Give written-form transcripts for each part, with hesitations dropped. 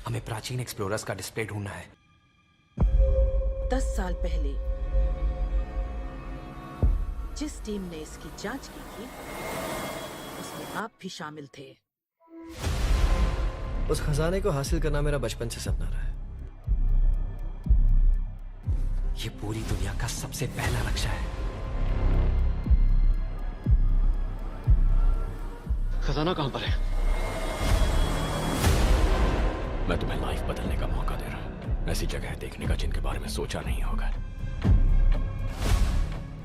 हमें प्राचीन एक्सप्लोरर्स का डिस्प्ले ढूंढना है। 10 साल पहले जिस टीम ने इसकी जांच की थी उसमें आप भी शामिल थे। उस खजाने को हासिल करना मेरा बचपन से सपना रहा है। ये पूरी दुनिया का सबसे पहला रक्षा है। खजाना कहां पर है? मैं तुम्हें लाइफ बदलने का मौका दे रहा हूं, ऐसी जगह देखने का जिनके बारे में सोचा नहीं होगा।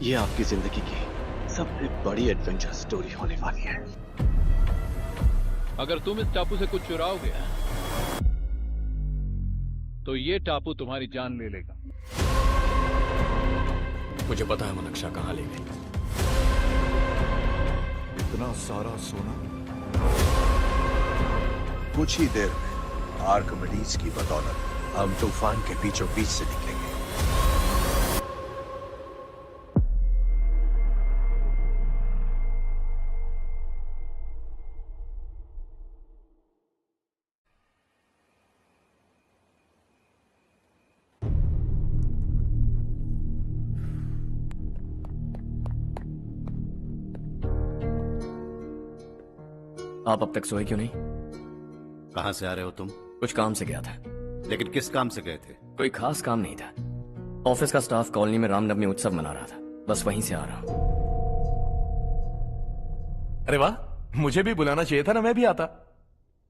ये आपकी जिंदगी की सबसे बड़ी एडवेंचर स्टोरी होने वाली है। अगर तुम इस टापू से कुछ चुराओगे तो ये टापू तुम्हारी जान ले लेगा। मुझे पता है वो नक्शा कहां ले गई। इतना सारा सोना कुछ ही देर में आर्किमिडीज की बदौलत हम तूफान के बीचों बीच से निकलेंगे। आप अब तक सोए क्यों नहीं? कहां से आ रहे हो तुम? कुछ काम से गया था। लेकिन किस काम से गए थे? कोई खास काम नहीं था। ऑफिस का स्टाफ कॉलोनी में रामनवमी उत्सव मना रहा था, बस वहीं से आ रहा हूं। अरे वाह, मुझे भी बुलाना चाहिए था ना, मैं भी आता।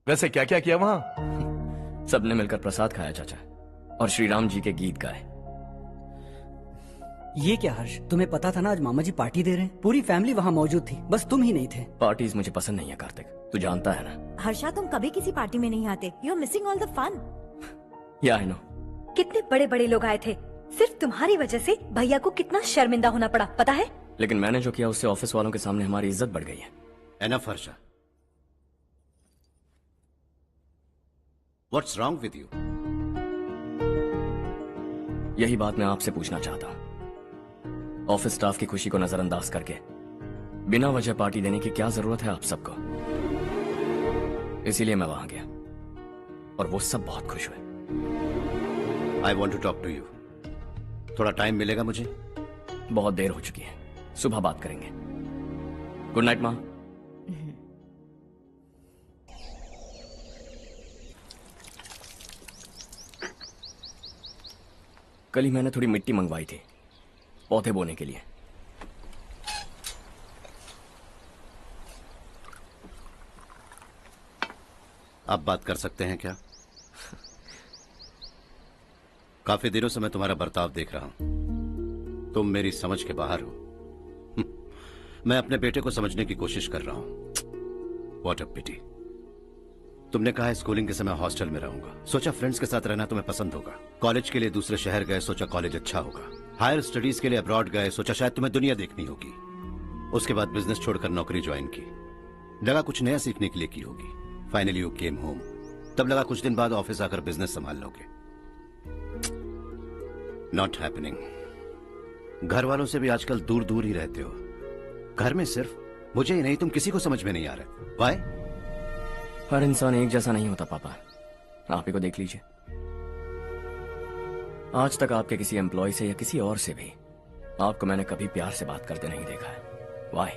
वैसे क्या क्या किया वहां? सबने मिलकर प्रसाद खाया चाचा, और श्री राम जी के गीत गाए। ये क्या हर्ष, तुम्हें पता था ना आज मामा जी पार्टी दे रहे हैं? पूरी फैमिली वहाँ मौजूद थी, बस तुम ही नहीं थे। पार्टीज मुझे पसंद नहीं है कार्तिक, तू जानता है ना। हर्षा, तुम कभी किसी पार्टी में नहीं आते। You are missing all the fun. या आई नो। कितने बड़े बड़े लोग आए थे, सिर्फ तुम्हारी वजह से भैया को कितना शर्मिंदा होना पड़ा, पता है? लेकिन मैंने जो किया उससे ऑफिस वालों के सामने हमारी इज्जत बढ़ गई है। Enough Harsha, what's wrong with you? यही बात मैं आपसे पूछना चाहता हूँ। ऑफिस स्टाफ की खुशी को नजरअंदाज करके बिना वजह पार्टी देने की क्या जरूरत है आप सबको? इसीलिए मैं वहां गया और वो सब बहुत खुश हुए। I want to talk to you. थोड़ा टाइम मिलेगा मुझे? बहुत देर हो चुकी है, सुबह बात करेंगे। गुड नाइट माँ। कल ही मैंने थोड़ी मिट्टी मंगवाई थी पौधे बोने के लिए। आप बात कर सकते हैं क्या? काफी दिनों से मैं तुम्हारा बर्ताव देख रहा हूं। तुम मेरी समझ के बाहर हो। मैं अपने बेटे को समझने की कोशिश कर रहा हूं। व्हाट अ पिटी। तुमने कहा स्कूलिंग के समय हॉस्टल में रहूंगा, सोचा फ्रेंड्स के साथ रहना तुम्हें पसंद होगा। कॉलेज के लिए दूसरे शहर गए, सोचा कॉलेज अच्छा होगा। हायर स्टडीज के लिए अब्रॉड गए, सोचा शायद तुम्हें दुनिया देखनी होगी। उसके बाद बिजनेस छोड़कर नौकरी ज्वाइन की, लगा कुछ नया सीखने के लिए की होगी। फाइनली यू केम होम, तब लगा कुछ दिन बाद ऑफिस आकर बिजनेस संभाल लोगे। Not happening. घर वालों से भी आजकल दूर दूर ही रहते हो। घर में सिर्फ मुझे ही नहीं, तुम किसी को समझ में नहीं आ रहे। वाई? हर इंसान एक जैसा नहीं होता पापा, आप ही को देख लीजिए। आज तक आपके किसी एम्प्लॉय से या किसी और से भी आपको मैंने कभी प्यार से बात करते नहीं देखा है। वाई?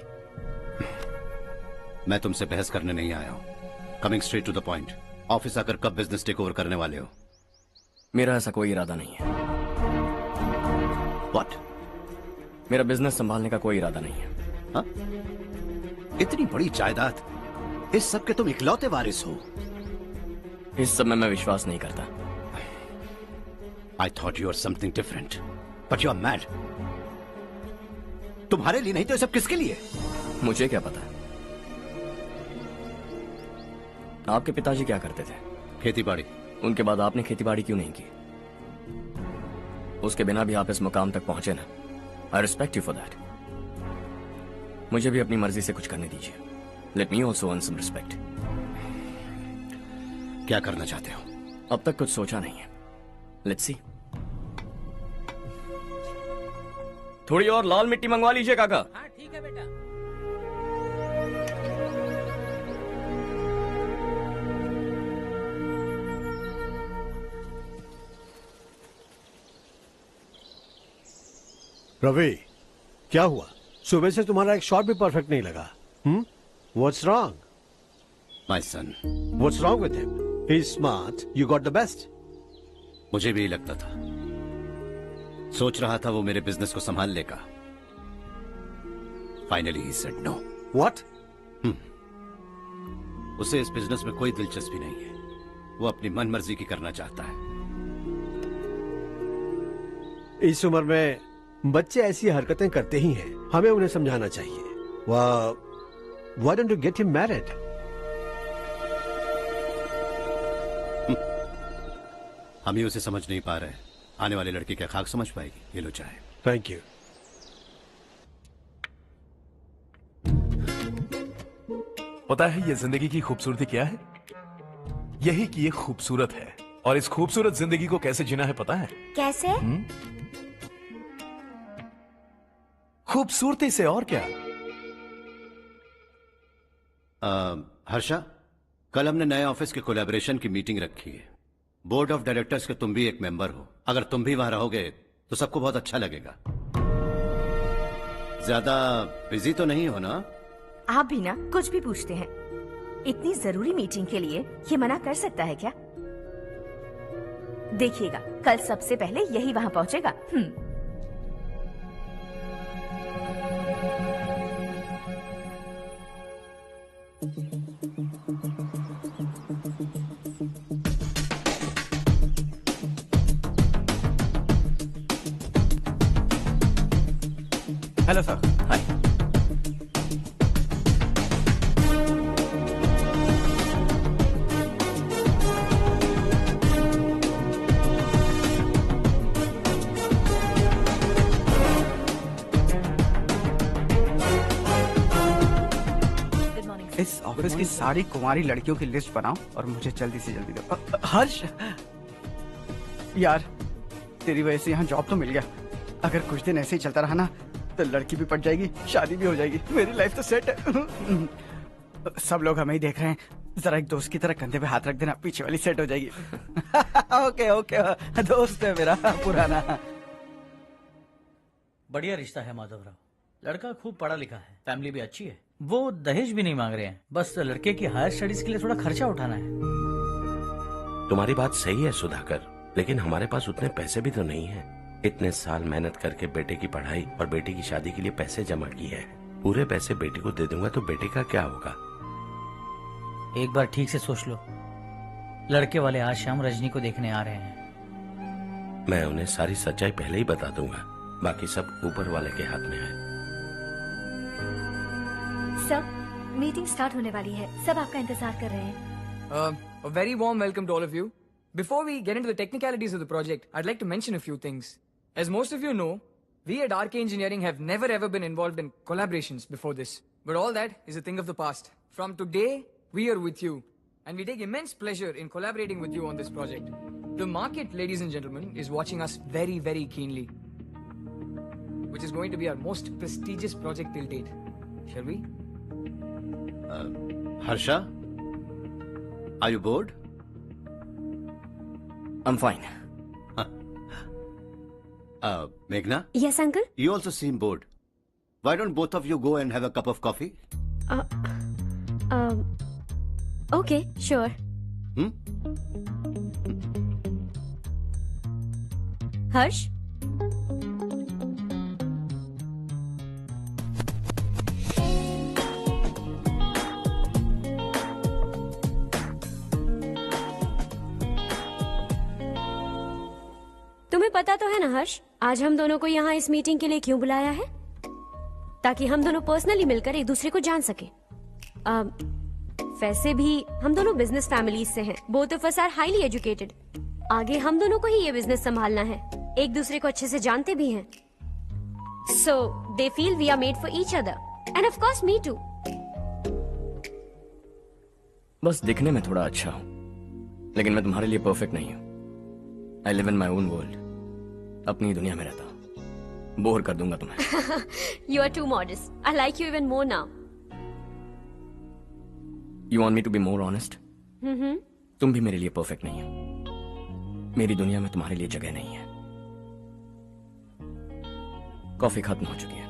मैं तुमसे बहस करने नहीं आया हूं। Coming straight to the point, office आकर कब बिजनेस टेक ओवर करने वाले हो? मेरा ऐसा कोई इरादा नहीं है। व्हाट? मेरा बिजनेस संभालने का कोई इरादा नहीं है। हाँ? इतनी बड़ी जायदाद, इस सब के तुम इकलौते वारिस हो। इस सब में मैं विश्वास नहीं करता। I thought you were something different, but you are mad. तुम्हारे लिए नहीं तो ये सब किसके लिए? मुझे क्या पता। आपके पिताजी क्या करते थे? खेतीबाड़ी। उनके बाद आपने खेतीबाड़ी क्यों नहीं की? उसके बिना भी आप इस मुकाम तक पहुंचे ना। I respect you for that. मुझे भी अपनी मर्जी से कुछ करने दीजिए। Let me also earn some respect. क्या करना चाहते हो? अब तक कुछ सोचा नहीं है। Let's see. थोड़ी और लाल मिट्टी मंगवा लीजिए काका। हाँ ठीक है बेटा। रवि, क्या हुआ? सुबह से तुम्हारा एक शॉट भी परफेक्ट नहीं लगा। What's wrong? My son, What's wrong with him? He's smart. You got the best. मुझे भी लगता था, सोच रहा था वो मेरे बिजनेस को संभाल लेगा। Finally he said no. What? उसे इस बिजनेस में कोई दिलचस्पी नहीं है। वो अपनी मनमर्जी की करना चाहता है। इस उम्र में बच्चे ऐसी हरकतें करते ही हैं। हमें उन्हें समझाना चाहिए। Why don't you get him married? हम ही उसे समझ नहीं पा रहे। आने वाली लड़की क्या खाक समझ पाएगी? ये लो चाहे। Thank you. पता है ये जिंदगी की खूबसूरती क्या है? यही कि ये खूबसूरत है, और इस खूबसूरत जिंदगी को कैसे जीना है पता है? कैसे? खूबसूरती से, और क्या। हर्षा, कल हमने नए ऑफिस के कोलैबोरेशन की मीटिंग रखी है। बोर्ड ऑफ डायरेक्टर्स के तुम भी एक मेंबर हो। अगर तुम भी वहां रहोगे तो सबको बहुत अच्छा लगेगा। ज्यादा बिजी तो नहीं हो ना? आप भी ना कुछ भी पूछते हैं। इतनी जरूरी मीटिंग के लिए ये मना कर सकता है क्या? देखिएगा, कल सबसे पहले यही वहां पहुंचेगा। Hello sir. हाय। इस ऑफिस की सारी कुंवारी लड़कियों की लिस्ट बनाओ और मुझे जल्दी से जल्दी दो। हर्ष, यार तेरी वजह से यहाँ जॉब तो मिल गया। अगर कुछ दिन ऐसे ही चलता रहा ना तो लड़की भी पट जाएगी, शादी भी हो जाएगी, मेरी लाइफ तो सेट है। सब लोग हमें ही देख रहे हैं, जरा एक दोस्त की तरह कंधे पे हाथ रख देना, पीछे वाली सेट हो जाएगी। ओके ओके, दोस्त है मेरा पुराना। बढ़िया रिश्ता है माधव राव। लड़का खूब पढ़ा लिखा है, फैमिली भी अच्छी है। वो दहेज भी नहीं मांग रहे हैं, बस लड़के की हायर स्टडीज के लिए थोड़ा खर्चा उठाना है। तुम्हारी बात सही है सुधाकर, लेकिन हमारे पास उतने पैसे भी तो नहीं है। इतने साल मेहनत करके बेटे की पढ़ाई और बेटे की शादी के लिए पैसे जमा किए हैं। पूरे पैसे बेटे को दे दूंगा तो बेटे का क्या होगा? एक बार ठीक से सोच लो। लड़के वाले आज शाम रजनी को देखने आ रहे हैं। मैं उन्हें सारी सच्चाई पहले ही बता दूंगा, बाकी सब ऊपर वाले के हाथ में है। सर, मीटिंग स्टार्ट होने वाली है, सब आपका इंतजार कर रहे हैं। A very warm welcome to all of you. Before we get into the technicalities of the project, I'd like to mention a few things. As most of you know, we at RK Engineering have never ever been involved in collaborations before this. But all that is a thing of the past. From today, we are with you. And we take immense pleasure in collaborating with you on this project. The market, ladies and gentlemen, is watching us very, very keenly. Which is going to be our most prestigious project till date. Shall we? Harsha, are you bored? I'm fine. Meghna? Yes, uncle? You also seem bored. Why don't both of you go and have a cup of coffee? Okay, sure. Harsh? तुम्हें पता तो है ना हर्ष, आज हम दोनों को यहाँ इस मीटिंग के लिए क्यों बुलाया है? ताकि हम दोनों पर्सनली मिलकर एक दूसरे को जान सके। वैसे भी हम दोनों बिजनेस फैमिलीज से हैं। Both of us are highly educated. आगे हम दोनों को ही ये बिजनेस संभालना है, एक दूसरे को अच्छे से जानते भी हैं। So they feel we are made for each other and of course me too. बस दिखने में थोड़ा अच्छा हूं, लेकिन मैं तुम्हारे लिए परफेक्ट नहीं हूं। I live in my own world, अपनी दुनिया में रहता हूं। बोर कर दूंगा तुम्हें। You are too modest. I like you even more now. You want me to be more honest? तुम भी मेरे लिए परफेक्ट नहीं हो। मेरी दुनिया में तुम्हारे लिए जगह नहीं है। कॉफी खत्म हो चुकी है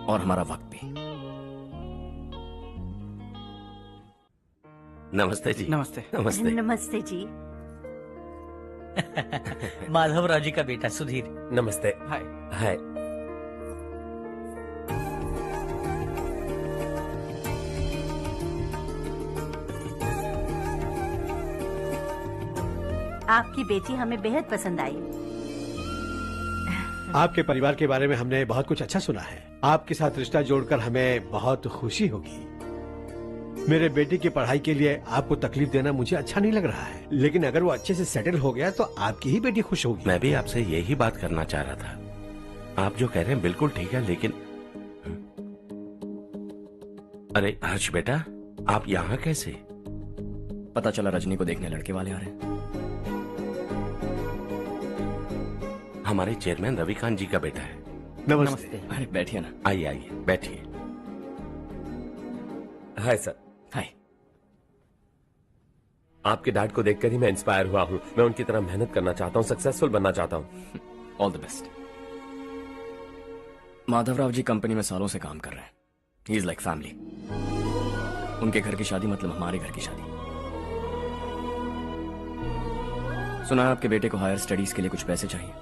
और हमारा वक्त भी। नमस्ते जी। नमस्ते। नमस्ते। नमस्ते जी। माधवराव जी का बेटा सुधीर। नमस्ते। हाय। हाय। आपकी बेटी हमें बेहद पसंद आई। आपके परिवार के बारे में हमने बहुत कुछ अच्छा सुना है। आपके साथ रिश्ता जोड़कर हमें बहुत खुशी होगी। मेरे बेटे की पढ़ाई के लिए आपको तकलीफ देना मुझे अच्छा नहीं लग रहा है, लेकिन अगर वो अच्छे से सेटल हो गया तो आपकी ही बेटी खुश होगी। मैं भी आपसे यही बात करना चाह रहा था। आप जो कह रहे हैं बिल्कुल ठीक है, लेकिन अरे हर्ष बेटा, आप यहाँ कैसे? पता चला रजनी को देखने लड़के वाले आ रहे हैं। हमारे चेयरमैन रविकांत जी का बेटा है। नमस्ते। अरे बैठिए ना। आइए आइए बैठिए। Hi sir. हाय। आपके डैड को देखकर ही मैं इंस्पायर हुआ हूँ। मैं उनकी तरह मेहनत करना चाहता हूँ, सक्सेसफुल बनना चाहता हूँ। All the best. Madhavrao ji company में सालों से काम कर रहे हैं। He is like family. उनके घर की शादी मतलब हमारे घर की शादी। सुना है आपके बेटे को हायर स्टडीज के लिए कुछ पैसे चाहिए।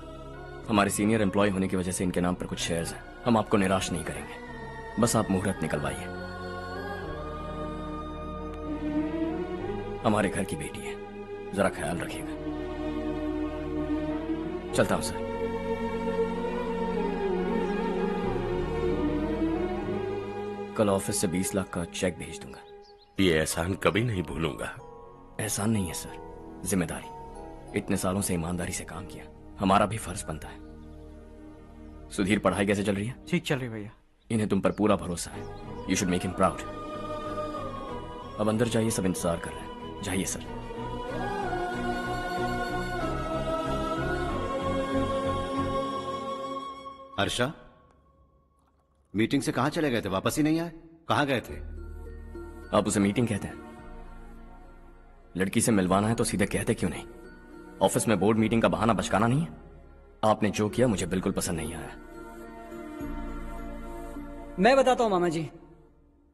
हमारे सीनियर एम्प्लॉय होने की वजह से इनके नाम पर कुछ शेयर्स हैं। हम आपको निराश नहीं करेंगे, बस आप मुहूर्त निकलवाइए। हमारे घर की बेटी है, जरा ख्याल रखिएगा। चलता हूं सर। कल ऑफिस से 20 लाख का चेक भेज दूंगा। ये एहसान कभी नहीं भूलूंगा। एहसान नहीं है सर, जिम्मेदारी। इतने सालों से ईमानदारी से काम किया, हमारा भी फर्ज बनता है। सुधीर, पढ़ाई कैसे चल रही है? ठीक चल रही भैया। इन्हें तुम पर पूरा भरोसा है। You should make him proud. अब अंदर जाइए, सब इंतजार कर रहे हैं। जाइए सर। हर्षा, मीटिंग से कहां चले गए थे? वापस ही नहीं आए? कहां गए थे? आप उसे मीटिंग कहते हैं? लड़की से मिलवाना है तो सीधे कहते क्यों नहीं? ऑफिस में बोर्ड मीटिंग का बहाना बचकाना नहीं है। आपने जो किया मुझे बिल्कुल पसंद नहीं आया। मैं बताता हूँ मामा जी,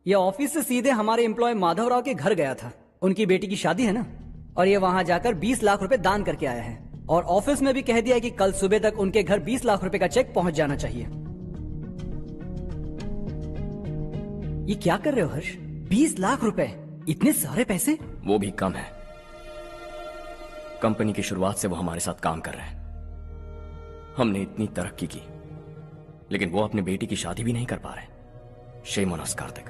ये ऑफिस से सीधे हमारे एम्प्लॉय माधवराव के घर गया था। उनकी बेटी की शादी है ना, और ये वहां जाकर 20 लाख रुपए दान करके आया है। और ऑफिस में भी कह दिया कि कल सुबह तक उनके घर 20 लाख रुपए का चेक पहुंच जाना चाहिए। ये क्या कर रहे हो हर्ष? 20 लाख रुपए, इतने सारे पैसे? वो भी कम है। कंपनी की शुरुआत से वो हमारे साथ काम कर रहे हैं। हमने इतनी तरक्की की, लेकिन वो अपनी बेटी की शादी भी नहीं कर पा रहे। Shame on us Kartik.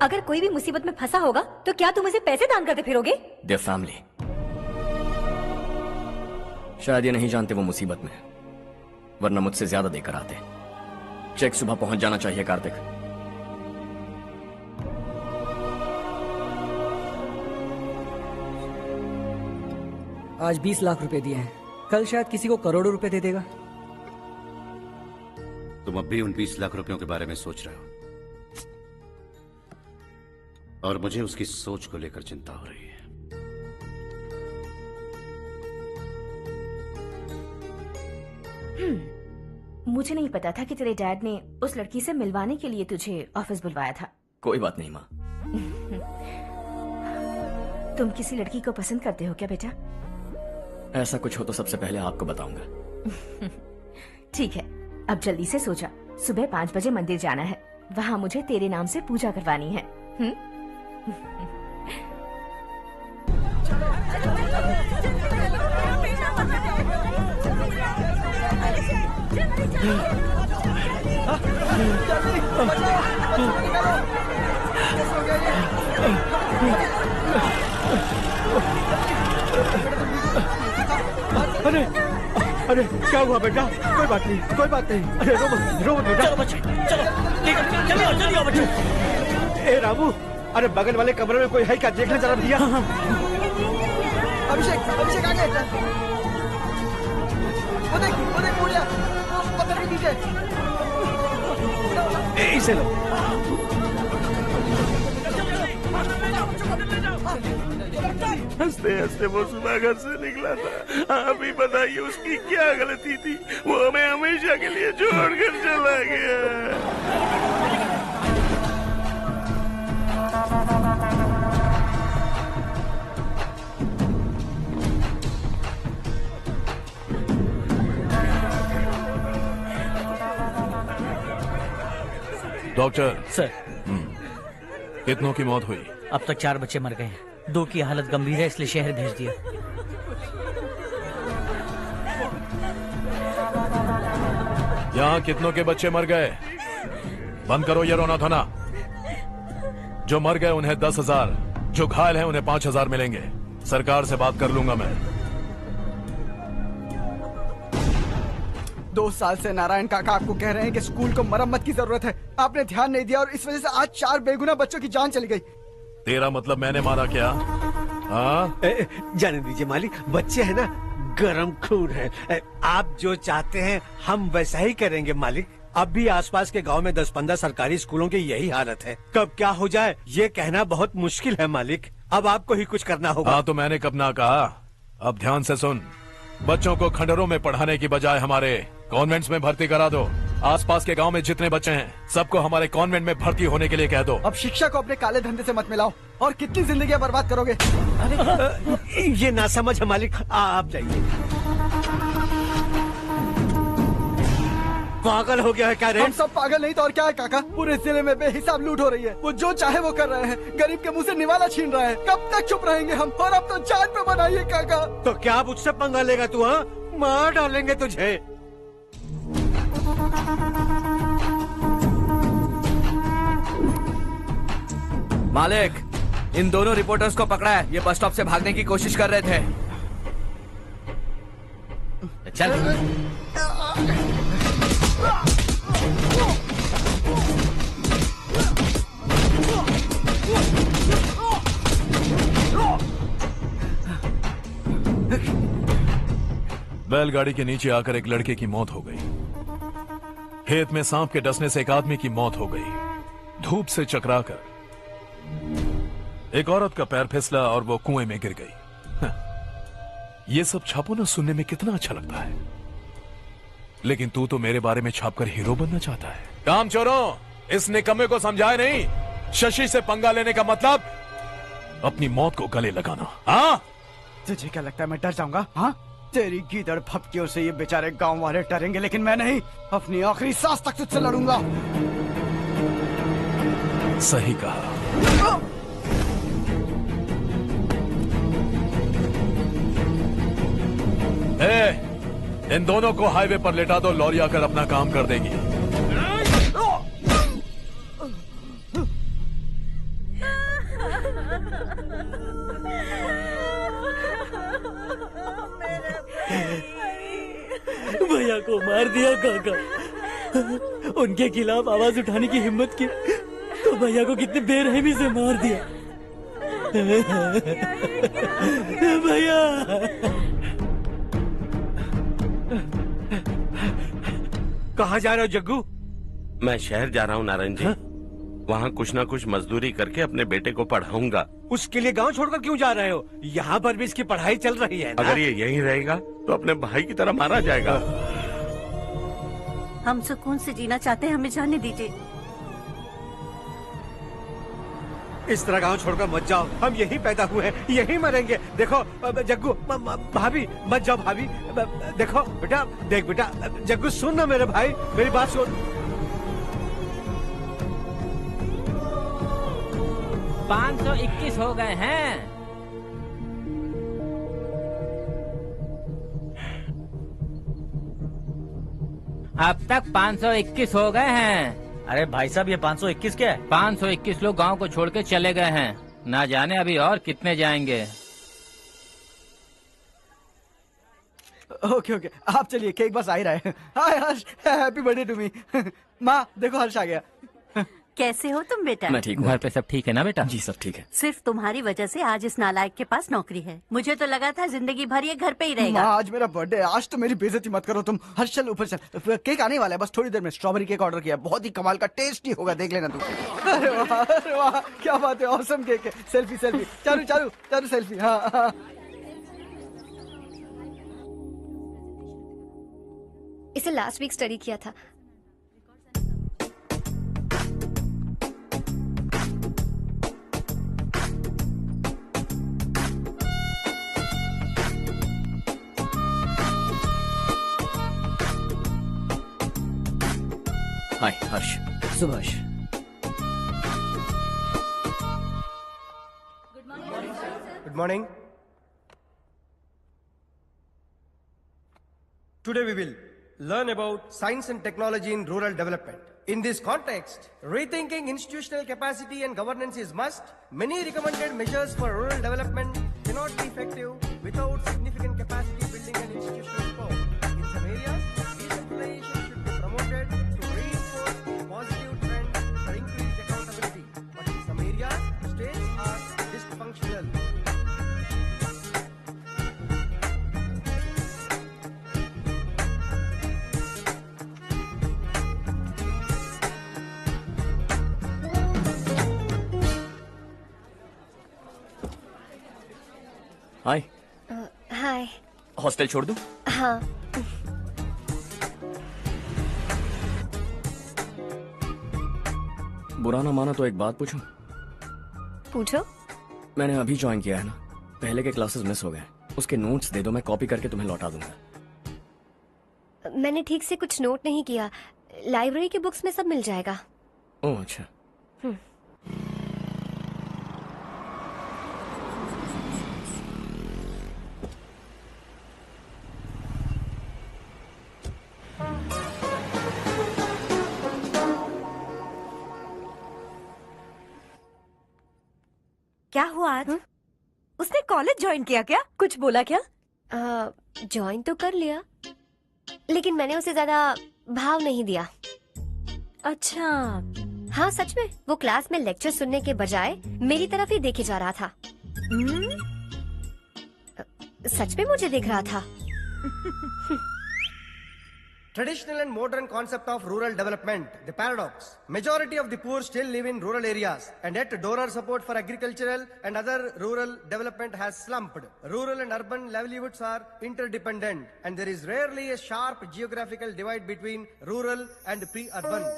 अगर कोई भी मुसीबत में फंसा होगा तो क्या तुम उसे पैसे दान करते फिरोगे? Their family. शायद ये नहीं जानते वो मुसीबत में है, वरना मुझसे ज्यादा देकर आते। चेक सुबह पहुंच जाना चाहिए कार्तिक। आज 20 लाख रुपए दिए हैं, कल शायद किसी को करोड़ों रुपए दे देगा। तुम अब भी उन 20 लाख रुपयों के बारे में सोच रहे हो, और मुझे उसकी सोच को लेकर चिंता हो रही है। मुझे नहीं पता था कि तेरे डैड ने उस लड़की से मिलवाने के लिए तुझे ऑफिस बुलवाया था। कोई बात नहीं माँ। तुम किसी लड़की को पसंद करते हो क्या बेटा? ऐसा कुछ हो तो सबसे पहले आपको बताऊंगा। ठीक है, अब जल्दी से सो जा। सुबह 5 बजे मंदिर जाना है, वहाँ मुझे तेरे नाम से पूजा करवानी है। अरे अरे क्या हुआ बेटा? कोई बात नहीं, कोई बात नहीं। अरे रो मत बेटा। चलो बच्चे, चलो जल्दी आओ बच्चे। ए रामू, अरे बगल वाले कमरे में कोई है क्या? देखना जरा भैया। अभिषेक, अभिषेक आ गया। वो देख मुड़िया, वो पत्थर के नीचे। इसे लो। हंसते हंसते वो सुबह घर से निकला था। आप ही बताइए उसकी क्या गलती थी, वो हमें हमेशा के लिए छोड़कर चला गया। डॉक्टर सर, कितनों की मौत हुई? अब तक 4 बच्चे मर गए हैं, 2 की हालत गंभीर है, इसलिए शहर भेज दिया। यहाँ कितनों के बच्चे मर गए? बंद करो ये रोना धोना। जो मर गए उन्हें 10,000, जो घायल हैं उन्हें 5,000 मिलेंगे। सरकार से बात कर लूंगा मैं। 2 साल से नारायण काका आपको कह रहे हैं कि स्कूल को मरम्मत की जरूरत है। आपने ध्यान नहीं दिया और इस वजह से आज 4 बेगुनाह बच्चों की जान चली गई। तेरा मतलब मैंने मारा क्या? हाँ, जाने दीजिए मालिक, बच्चे हैं ना, गरम खून है। आप जो चाहते हैं हम वैसा ही करेंगे मालिक। अब भी आसपास के गांव में 10-15 सरकारी स्कूलों की यही हालत है। कब क्या हो जाए ये कहना बहुत मुश्किल है मालिक। अब आपको ही कुछ करना होगा। हाँ तो मैंने कब ना कहा। अब ध्यान से सुन, बच्चों को खंडरों में पढ़ाने की बजाय हमारे कॉन्वेंट्स में भर्ती करा दो। आसपास के गांव में जितने बच्चे हैं सबको हमारे कॉन्वेंट में भर्ती होने के लिए कह दो। अब शिक्षा को अपने काले धंधे से मत मिलाओ और कितनी जिंदगियां बर्बाद करोगे। ये ना समझ है मालिक, आप जाइए। पागल हो गया है क्या रे? हम सब पागल नहीं तो और क्या है काका। पूरे जिले में बेहिसाब लूट हो रही है। वो जो चाहे वो कर रहे हैं, गरीब के मुंह से निवाला छीन रहे हैं। कब तक चुप रहेंगे हम? और अब तो जान पे बनाइए काका। तो क्या मुझसे पंगा लेगा तू? हाँ, मार डालेंगे तुझे। मालिक, इन दोनों रिपोर्टर्स को पकड़ा है। ये बस स्टॉप से भागने की कोशिश कर रहे थे। चल। बैलगाड़ी के नीचे आकर एक लड़के की मौत हो गई। खेत में सांप के डसने से एक आदमी की मौत हो गई। धूप से चकराकर एक औरत का पैर फिसला और वो कुएं में गिर गई। ये सब छापो ना, सुनने में कितना अच्छा लगता है, लेकिन तू तो मेरे बारे में छापकर हीरो बनना चाहता है। काम चोरों, इस निकम्मे को समझाए नहीं। शशि से पंगा लेने का मतलब अपनी मौत को गले लगाना। हाँ, तुझे क्या लगता है मैं डर जाऊंगा? हाँ, तेरी गीदड़ फपकियों से ये बेचारे गांव वाले डरेंगे, लेकिन मैं नहीं। अपनी आखिरी सांस तक तुझसे लड़ूंगा। सही कहा। इन दोनों को हाईवे पर लेटा दो, लॉरी आकर अपना काम कर देगी। भैया को मार दिया काका। उनके खिलाफ आवाज उठाने की हिम्मत की तो भैया को कितने बेरहमी से मार दिया। भैया कहाँ जा रहे हो जग्गू? मैं शहर जा रहा हूँ नारायण जी। वहाँ कुछ ना कुछ मजदूरी करके अपने बेटे को पढ़ाऊंगा। उसके लिए गांव छोड़कर क्यों जा रहे हो? यहाँ पर भी इसकी पढ़ाई चल रही है ना? अगर ये यहीं रहेगा तो अपने भाई की तरह मारा जाएगा। हम सुकून से जीना चाहते हैं, हमें जाने दीजिए। इस तरह गांव छोड़कर मत जाओ, हम यहीं पैदा हुए हैं, यहीं मरेंगे। देखो जग्गू, भाभी मत जाओ भाभी। देखो बेटा, देख बेटा, जग्गू सुन ना मेरे भाई, मेरी बात सुन। 521 हो गए हैं। अब तक 521 हो गए हैं। अरे भाई साहब, ये 521 क्या है? 521 लोग गांव को छोड़ के चले गए हैं। ना जाने अभी और कितने जाएंगे। ओके ओके, आप चलिए, केक बस आ ही रहा है। हाय हर्ष, हैप्पी बर्थडे टू मी। माँ देखो, हर्ष आ गया। कैसे हो तुम बेटा? मैं ठीक हूँ। घर पे सब ठीक है ना बेटा? जी सब ठीक है। सिर्फ तुम्हारी वजह से आज इस नालायक के पास नौकरी है। मुझे तो लगा था जिंदगी भर ये घर पे ही माँ, रहेगा। आज मेरा बर्थडे है, आज तो मेरी बेइज्जती मत करो तुम। हर्ष चल ऊपर चल, केक आने वाला है, बस थोड़ी देर में। स्ट्रॉबेरी केक ऑर्डर किया, बहुत ही कमाल का, टेस्टी होगा, देख लेना तू। अरे वाह, क्या बात है, ऑसम केक है। Selfie selfie, Charu Charu Charu selfie. हाँ। इसे लास्ट वीक स्टडी किया था। हाय हर्ष। Subhash. Good morning. Today we will learn about science and technology in rural development. In this context, rethinking institutional capacity and governance is must. Many recommended measures for rural development cannot be effective without significant capacity building and institutional support. In some areas, decentralization should be promoted to reinforce positive trends for increased accountability. But in some areas, states are dysfunctional. Hi. Hi. Hostel छोड़ दूं? हाँ। बुरा ना माना तो एक बात पूछूं? पूछो। मैंने अभी ज्वाइन किया है ना, पहले के क्लासेस मिस हो गए। उसके नोट्स दे दो, मैं कॉपी करके तुम्हें लौटा दूंगा। मैंने ठीक से कुछ नोट नहीं किया। लाइब्रेरी के बुक्स में सब मिल जाएगा। ओह अच्छा। क्या हुआ आज? उसने कॉलेज ज्वाइन किया क्या? कुछ बोला क्या? ज्वाइन तो कर लिया, लेकिन मैंने उसे ज्यादा भाव नहीं दिया। अच्छा। हाँ सच में, वो क्लास में लेक्चर सुनने के बजाय मेरी तरफ ही देखे जा रहा था। सच में मुझे देख रहा था। Traditional and modern concept of rural development, the paradox. Majority of the poor still live in rural areas, and yet donor support for agricultural and other rural development has slumped. Rural and urban livelihoods are interdependent, and there is rarely a sharp geographical divide between rural and pre-urban.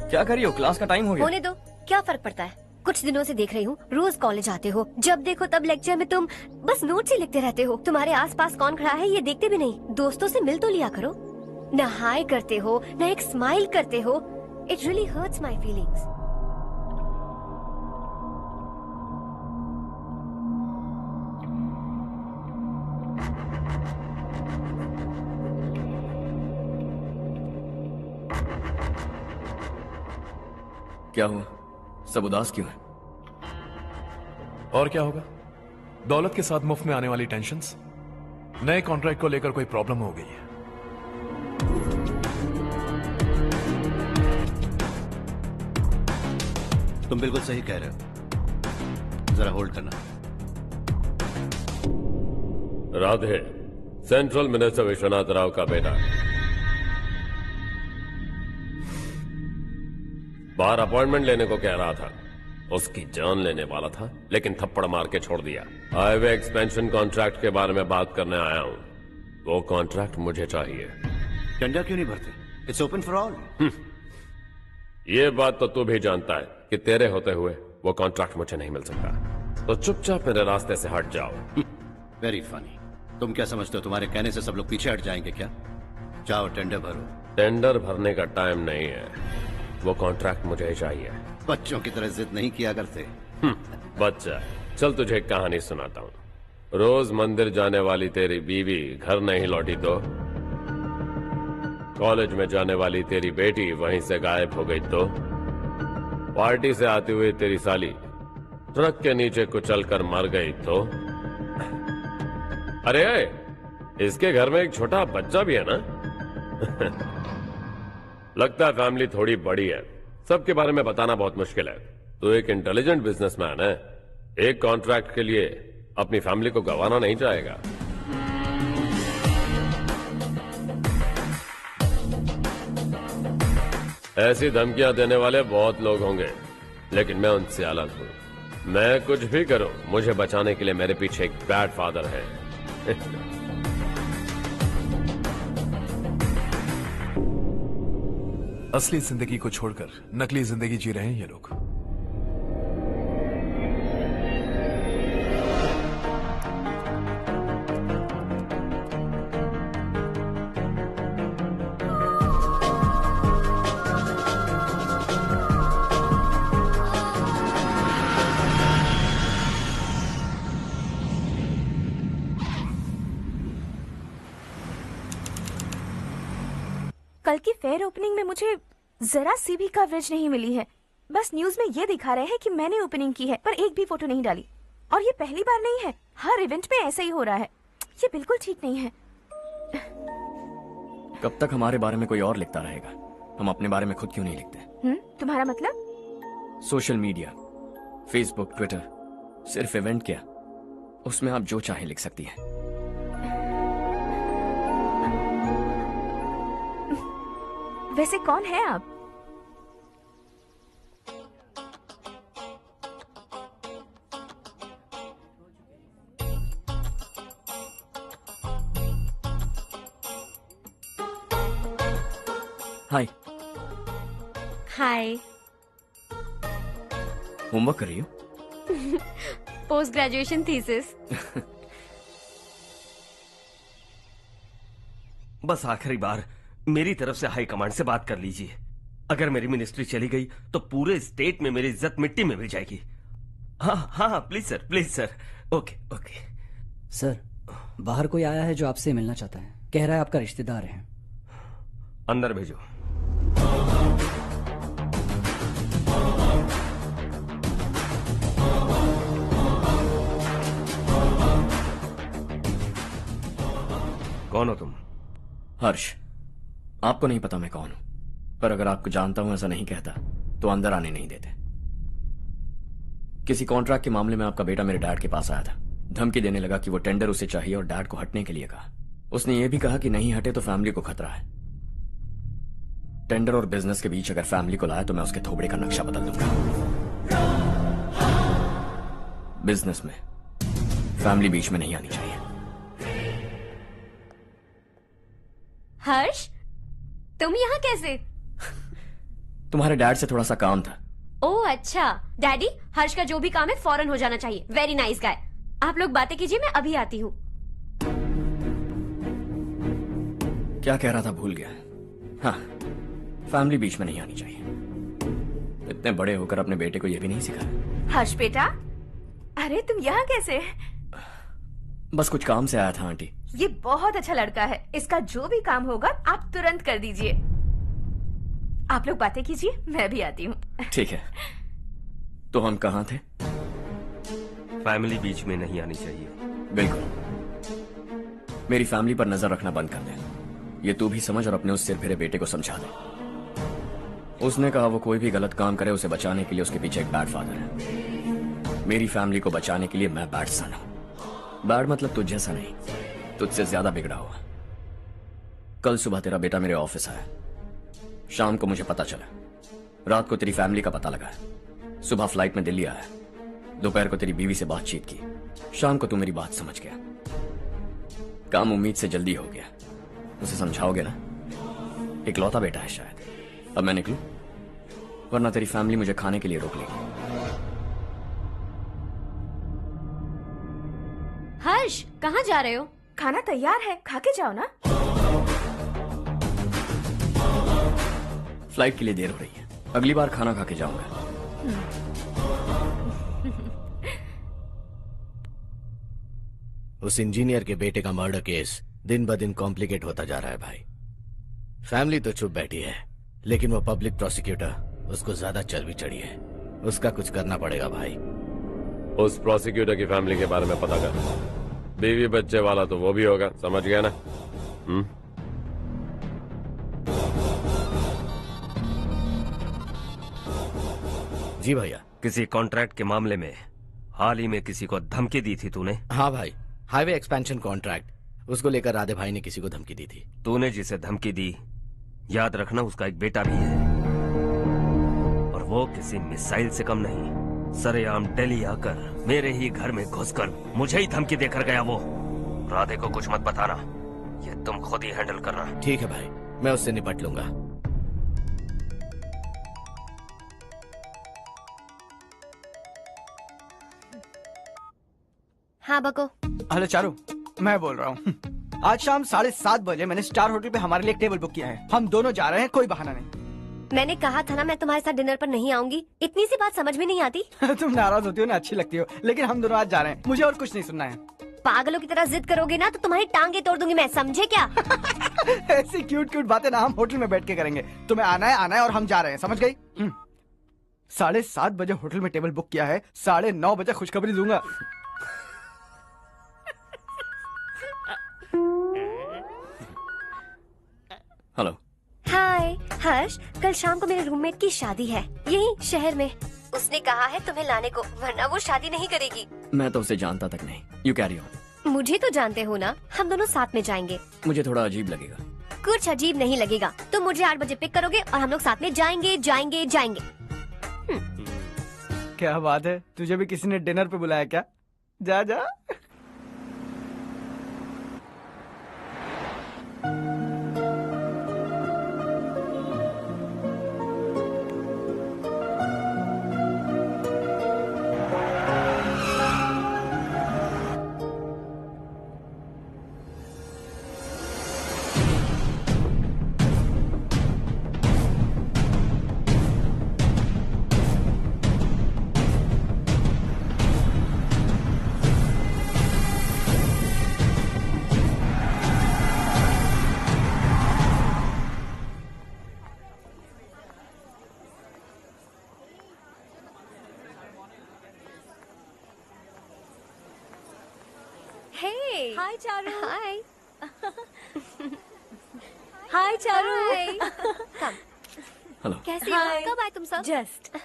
क्या कर रही हो? Class का time हो गया। होने दो, क्या फर्क पड़ता है। कुछ दिनों से देख रही हूँ, रोज कॉलेज आते हो, जब देखो तब लेक्चर में तुम बस नोट्स ही लिखते रहते हो। तुम्हारे आसपास कौन खड़ा है ये देखते भी नहीं। दोस्तों से मिल तो लिया करो। न हाय करते हो, न एक स्माइल करते हो। It really hurts my feelings. क्या हुआ? सब उदास क्यों है? और क्या होगा? दौलत के साथ मुफ्त में आने वाली टेंशन्स। नए कॉन्ट्रैक्ट को लेकर कोई प्रॉब्लम हो गई है। तुम बिल्कुल सही कह रहे हो। जरा होल्ड करना। राधे, सेंट्रल मिनिस्टर विश्वनाथ राव का बेटा। बाहर अपॉइंटमेंट लेने को कह रहा था। उसकी जान लेने वाला था, लेकिन थप्पड़ मार के छोड़ दिया। हाईवे एक्सपेंशन कॉन्ट्रैक्ट के बारे में बात करने आया हूं। वो कॉन्ट्रैक्ट मुझे चाहिए। टेंडर क्यों नहीं भरते? It's open for all. ये बात तो तू भी जानता है कि तेरे होते हुए वो कॉन्ट्रैक्ट मुझे नहीं मिल सकता। तो चुपचाप मेरे रास्ते से हट जाओ। Very funny. तुम क्या समझते हो तुम्हारे कहने से सब लोग पीछे हट जाएंगे क्या? जाओ टेंडर भरो। टेंडर भरने का टाइम नहीं है। वो कॉन्ट्रैक्ट मुझे ही चाहिए। बच्चों की तरह जिद नहीं किया करते। बच्चा, चल तुझे एक कहानी सुनाता हूँ। रोज मंदिर जाने वाली तेरी बीवी घर नहीं लौटी तो, कॉलेज में जाने वाली तेरी बेटी वहीं से गायब हो गई तो, पार्टी से आती हुई तेरी साली ट्रक के नीचे कुचलकर मर गई तो, अरे इसके घर में एक छोटा बच्चा भी है ना। लगता है फैमिली थोड़ी बड़ी है, सबके बारे में बताना बहुत मुश्किल है। तो एक इंटेलिजेंट बिजनेसमैन है, एक कॉन्ट्रैक्ट के लिए अपनी फैमिली को गंवाना नहीं चाहेगा। ऐसी धमकियां देने वाले बहुत लोग होंगे, लेकिन मैं उनसे अलग हूं। मैं कुछ भी करूं, मुझे बचाने के लिए मेरे पीछे एक बैड फादर है। असली जिंदगी को छोड़कर नकली जिंदगी जी रहे हैं ये लोग। कल की फेयर ओपनिंग में मुझे जरा सी भी कवरेज नहीं मिली है। बस न्यूज में ये दिखा रहे हैं कि मैंने ओपनिंग की है, पर एक भी फोटो नहीं डाली। और ये पहली बार नहीं है, हर इवेंट में ऐसा ही हो रहा है। ये बिल्कुल ठीक नहीं है। कब तक हमारे बारे में कोई और लिखता रहेगा? हम अपने बारे में खुद क्यों नहीं लिखते? तुम्हारा मतलब? सोशल मीडिया, फेसबुक, ट्विटर, सिर्फ इवेंट क्या, उसमें आप जो चाहे लिख सकती हैं। वैसे कौन है आप? हाय। हाय। होमवर्क कर रही हो? Post graduation thesis. बस आखिरी बार मेरी तरफ से हाई कमांड से बात कर लीजिए। अगर मेरी मिनिस्ट्री चली गई तो पूरे स्टेट में मेरी इज्जत मिट्टी में मिल जाएगी। हाँ हाँ please sir, please sir. Okay okay sir, बाहर कोई आया है जो आपसे मिलना चाहता है। कह रहा है आपका रिश्तेदार है। अंदर भेजो। कौन हो तुम? हर्ष। आपको नहीं पता मैं कौन हूं, पर अगर आपको जानता हूं ऐसा नहीं कहता तो अंदर आने नहीं देते। किसी कॉन्ट्रैक्ट के मामले में आपका बेटा मेरे डैड के पास आया था। धमकी देने लगा कि वो टेंडर उसे चाहिए और डैड को हटने के लिए कहा। उसने ये भी कहा कि नहीं हटे तो फैमिली को खतरा है। टेंडर और बिजनेस के बीच अगर फैमिली को लाया तो मैं उसके थोबड़े का नक्शा बदल दूंगा। बिजनेस में फैमिली बीच में नहीं आनी चाहिए। हर्ष, तुम यहाँ कैसे? तुम्हारे डैड से थोड़ा सा काम था। ओह अच्छा। डैडी, हर्ष का जो भी काम है फौरन हो जाना चाहिए। Very nice guy. आप लोग बातें कीजिए, मैं अभी आती हूँ। क्या कह रहा था भूल गया। हाँ, फैमिली बीच में नहीं आनी चाहिए। इतने बड़े होकर अपने बेटे को यह भी नहीं सिखाया। हर्ष बेटा, अरे तुम यहाँ कैसे? बस कुछ काम से आया था आंटी। ये बहुत अच्छा लड़का है। इसका जो भी काम होगा आप तुरंत कर दीजिए। आप लोग बातें कीजिए, मैं भी आती हूँ। ठीक है। तो हम कहाँ थे? फैमिली बीच में नहीं आनी चाहिए। बिल्कुल। मेरी फैमिली पर नजर रखना बंद कर दे। ये तू भी समझ और अपने उस सिर फिरे बेटे को समझा दे। उसने कहा वो कोई भी गलत काम करे उसे बचाने के लिए उसके पीछे एक बैड फादर है। मेरी फैमिली को बचाने के लिए मैं बैड सन हूं। बैड मतलब तुझ जैसा नहीं, तुझसे ज्यादा बिगड़ा हुआ। कल सुबह तेरा बेटा मेरे ऑफिस आया। शाम को मुझे पता चला। रात को तेरी फैमिली का पता लगा। सुबह फ्लाइट में दिल्ली आया। दोपहर को तेरी बीवी से बातचीत की। शाम को तू मेरी बात समझ गया। काम उम्मीद से जल्दी हो गया। उसे समझाओगे ना? इकलौता बेटा है शायद। अब मैं निकलूं, वरना तेरी फैमिली मुझे खाने के लिए रोक लेगी। हर्ष, कहाँ जा रहे हो? खाना तैयार है, खा के जाओ ना। फ्लाइट के लिए देर हो रही है। अगली बार खाना खा के जाऊंगा। उस इंजीनियर के बेटे का मर्डर केस दिन ब दिन कॉम्प्लिकेट होता जा रहा है भाई। फैमिली तो चुप बैठी है, लेकिन वो पब्लिक प्रोसिक्यूटर उसको ज्यादा चर्बी चढ़ी है। उसका कुछ करना पड़ेगा भाई। उस प्रोसिक्यूटर की फैमिली के बारे में पता कर। बीवी बच्चे वाला तो वो भी होगा, समझ गया ना? जी भैया। किसी कॉन्ट्रैक्ट के मामले में हाल ही में किसी को धमकी दी थी तूने? हाँ भाई, हाईवे एक्सपेंशन कॉन्ट्रैक्ट, उसको लेकर राधे भाई ने किसी को धमकी दी थी। तूने जिसे धमकी दी, याद रखना उसका एक बेटा भी है, और वो किसी मिसाइल से कम नहीं। सरेआम दिल्ली आकर मेरे ही घर में घुसकर मुझे ही धमकी देकर गया वो। राधे को कुछ मत बताना, ये तुम खुद ही हैंडल करना। ठीक है भाई, मैं उससे निपट लूंगा। हाँ बको। हेलो चारू, मैं बोल रहा हूँ। आज शाम 7:30 बजे मैंने स्टार होटल पे हमारे लिए एक टेबल बुक किया है। हम दोनों जा रहे हैं, कोई बहाना नहीं। मैंने कहा था ना मैं तुम्हारे साथ डिनर पर नहीं आऊंगी। इतनी सी बात समझ में नहीं आती? तुम नाराज होती हो ना, अच्छी लगती हो, लेकिन हम दोनों आज जा रहे हैं। मुझे और कुछ नहीं सुनना है। पागलों की तरह जिद करोगे ना तो तुम्हारी टांगे तोड़ दूंगी मैं, समझे क्या? ऐसी क्यूट क्यूट बातें ना हम होटल में बैठ के करेंगे। तुम्हें आना है और हम जा रहे हैं, समझ गई? 7:30 बजे होटल में टेबल बुक किया है, 9:30 बजे खुशखबरी दूंगा। हेलो। हाय हर्ष, कल शाम को मेरे रूममेट की शादी है यही शहर में। उसने कहा है तुम्हें लाने को, वरना वो शादी नहीं करेगी। मैं तो उसे जानता तक नहीं। You carry on. मुझे तो जानते हो ना, हम दोनों साथ में जाएंगे। मुझे थोड़ा अजीब लगेगा। कुछ अजीब नहीं लगेगा। तुम मुझे 8 बजे पिक करोगे और हम लोग साथ में जाएंगे जाएंगे जाएंगे। क्या बात है, तुझे भी किसी ने डिनर पे बुलाया क्या? जा जा। हाय चारू। हाय। हाय चारू। हेलो। कैसी हो? कब आए तुम सब? जस्ट।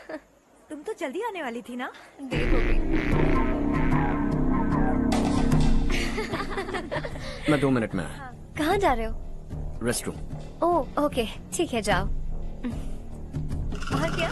तुम तो जल्दी आने वाली थी ना? देर हो गई। मैं 2 मिनट में आया। कहाँ जा रहे हो? रेस्टरूम। ओह ओके, ठीक है जाओ। और क्या?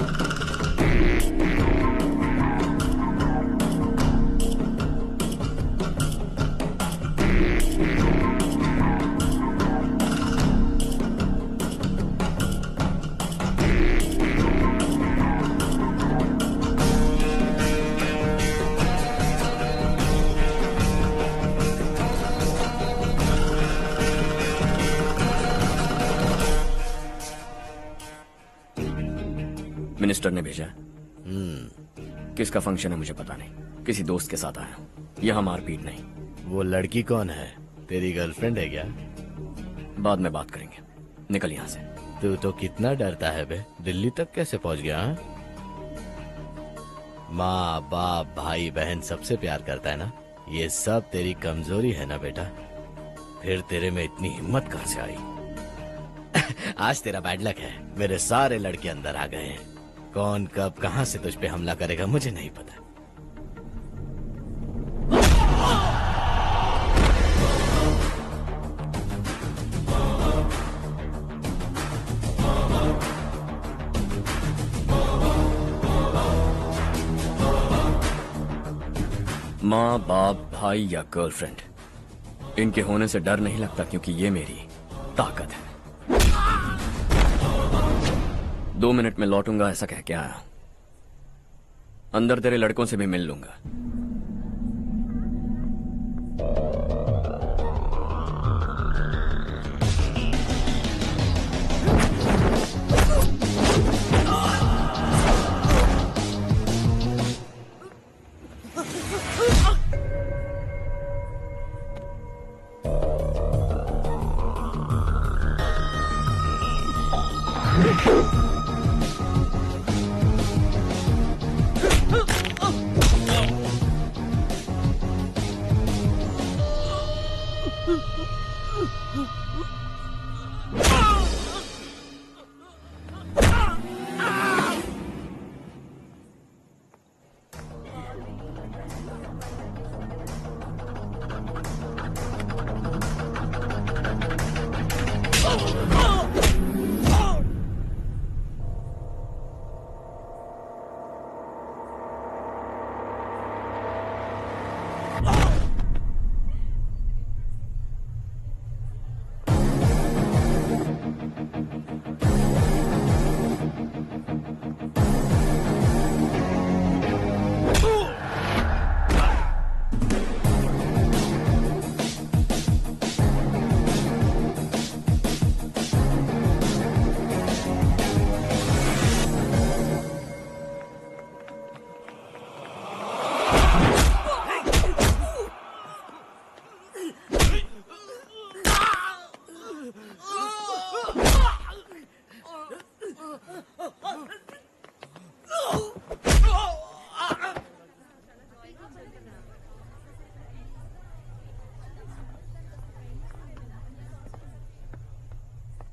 मिनिस्टर ने भेजा। किसका फंक्शन है मुझे पता नहीं, किसी दोस्त के साथ आया हूँ। यहाँ मारपीट नहीं। वो लड़की कौन है? तेरी गर्लफ्रेंड है क्या? बाद में बात करेंगे, निकल यहाँ से। तू तो कितना डरता है बे, दिल्ली तक कैसे पहुँच गया? माँ बाप भाई बहन सबसे प्यार करता है ना, ये सब तेरी कमजोरी है ना बेटा। फिर तेरे में इतनी हिम्मत कहाँ से आई? आज तेरा बैड लक है, मेरे सारे लड़के अंदर आ गए हैं। कौन कब कहां से तुझ पे हमला करेगा मुझे नहीं पता। माँ बाप भाई या गर्लफ्रेंड, इनके होने से डर नहीं लगता, क्योंकि ये मेरी ताकत है। 2 मिनट में लौटूंगा ऐसा कह के आया। अंदर तेरे लड़कों से भी मिल लूंगा।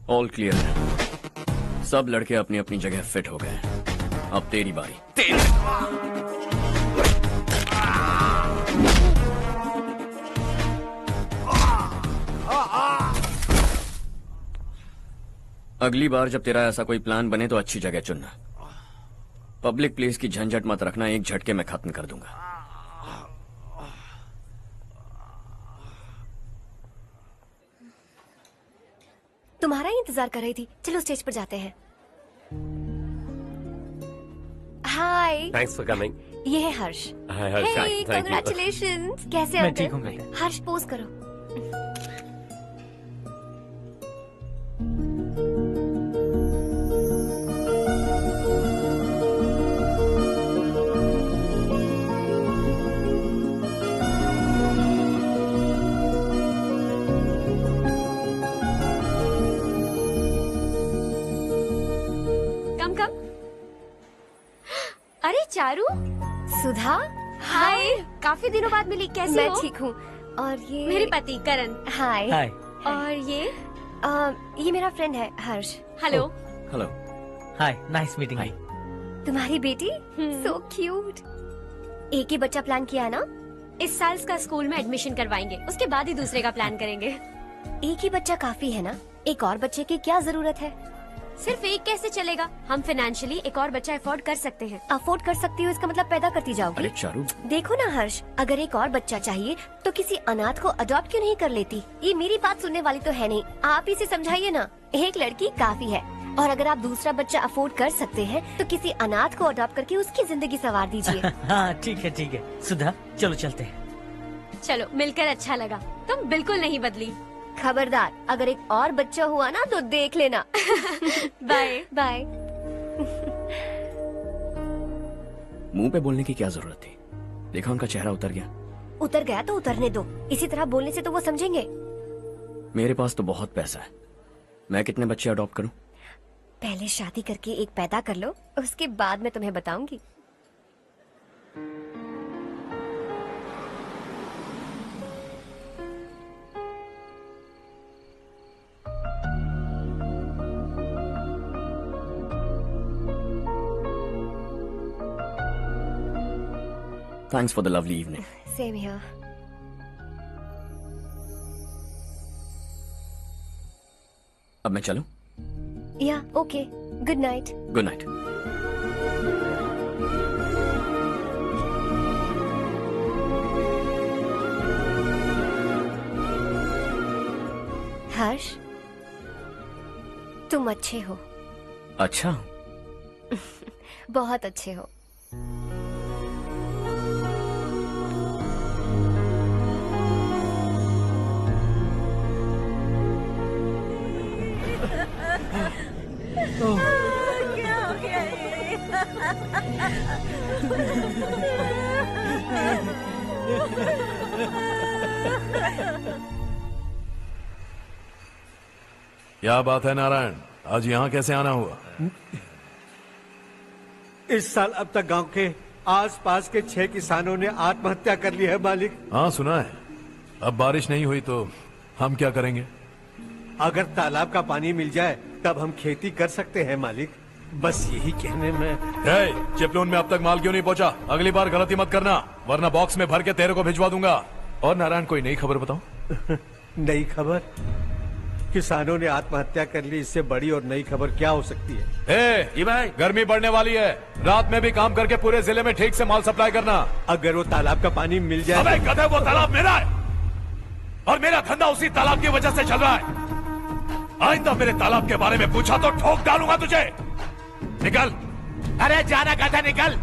ऑल क्लियर है। सब लड़के अपनी अपनी जगह फिट हो गए। अब तेरी बारी। अगली बार जब तेरा ऐसा कोई प्लान बने तो अच्छी जगह चुनना। पब्लिक प्लेस की झंझट मत रखना, एक झटके में खत्म कर दूंगा। तुम्हारा ही इंतजार कर रही थी। चलो स्टेज पर जाते हैं। हाय। Thanks for coming. ये है Harsh. Hi Harsh, thank you. Congratulations. कैसे मैं हो? ठीक हूँ बेटा। हर्ष पोज करो। अरे चारू, सुधा, हाय। काफी दिनों बाद मिली, कैसी मैं हो? ठीक हूँ। और ये मेरे पति करण। हाय। हाय। और ये मेरा फ्रेंड है Harsh. Hello. Hello. Hi, nice meeting you. तुम्हारी बेटी सो क्यूट। एक ही बच्चा प्लान किया ना? इस साल इसका स्कूल में एडमिशन करवाएंगे, उसके बाद ही दूसरे का प्लान करेंगे। एक ही बच्चा काफी है ना? एक और बच्चे की क्या जरूरत है? सिर्फ एक कैसे चलेगा? हम फाइनेंशियली एक और बच्चा अफोर्ड कर सकते हैं। अफोर्ड कर सकती हो इसका मतलब पैदा करती जाओगी? अरे चारू, देखो ना हर्ष, अगर एक और बच्चा चाहिए तो किसी अनाथ को अडॉप्ट क्यों नहीं कर लेती? ये मेरी बात सुनने वाली तो है नहीं, आप इसे समझाइए ना। एक लड़की काफी है, और अगर आप दूसरा बच्चा अफोर्ड कर सकते हैं तो किसी अनाथ को अडॉप्ट करके उसकी जिंदगी संवार दीजिए। हाँ ठीक है सुधा, चलो चलते हैं। चलो, मिलकर अच्छा लगा। तुम बिल्कुल नहीं बदली। खबरदार, अगर एक और बच्चा हुआ ना तो देख लेना। Bye bye. मुंह पे बोलने की क्या जरूरत थी? देखा उनका चेहरा उतर गया। उतर गया तो उतरने दो, इसी तरह बोलने से तो वो समझेंगे। मेरे पास तो बहुत पैसा है, मैं कितने बच्चे अडॉप्ट करूं? पहले शादी करके एक पैदा कर लो, उसके बाद मैं तुम्हें बताऊंगी। Thanks for the lovely evening. Same here. अब मैं चलूं? Yeah, okay. Good night. Good night. हर्ष, तुम अच्छे हो। अच्छा। बहुत अच्छे हो। क्या हो गया क्या बात है नारायण, आज यहाँ कैसे आना हुआ? इस साल अब तक गांव के आसपास के 6 किसानों ने आत्महत्या कर ली है मालिक। हाँ सुना है। अब बारिश नहीं हुई तो हम क्या करेंगे? अगर तालाब का पानी मिल जाए तब हम खेती कर सकते हैं मालिक। बस यही कहने में। चिपलून में अब तक माल क्यों नहीं पहुंचा? अगली बार गलती मत करना, वरना बॉक्स में भर के तेरे को भिजवा दूंगा। और नारायण, कोई नई खबर बताओ। नई खबर? किसानों ने आत्महत्या कर ली, इससे बड़ी और नई खबर क्या हो सकती है? ये भाई, गर्मी बढ़ने वाली है, रात में भी काम करके पूरे जिले में ठीक से माल सप्लाई करना। अगर वो तालाब का पानी मिल जाए। अबे गधे, वो तालाब मेरा है और मेरा धंधा उसी तालाब की वजह से चल रहा है। आइंदा मेरे तालाब के बारे में पूछा तो ठोक डालूंगा तुझे। निकल। अरे जाना गधा, निकल।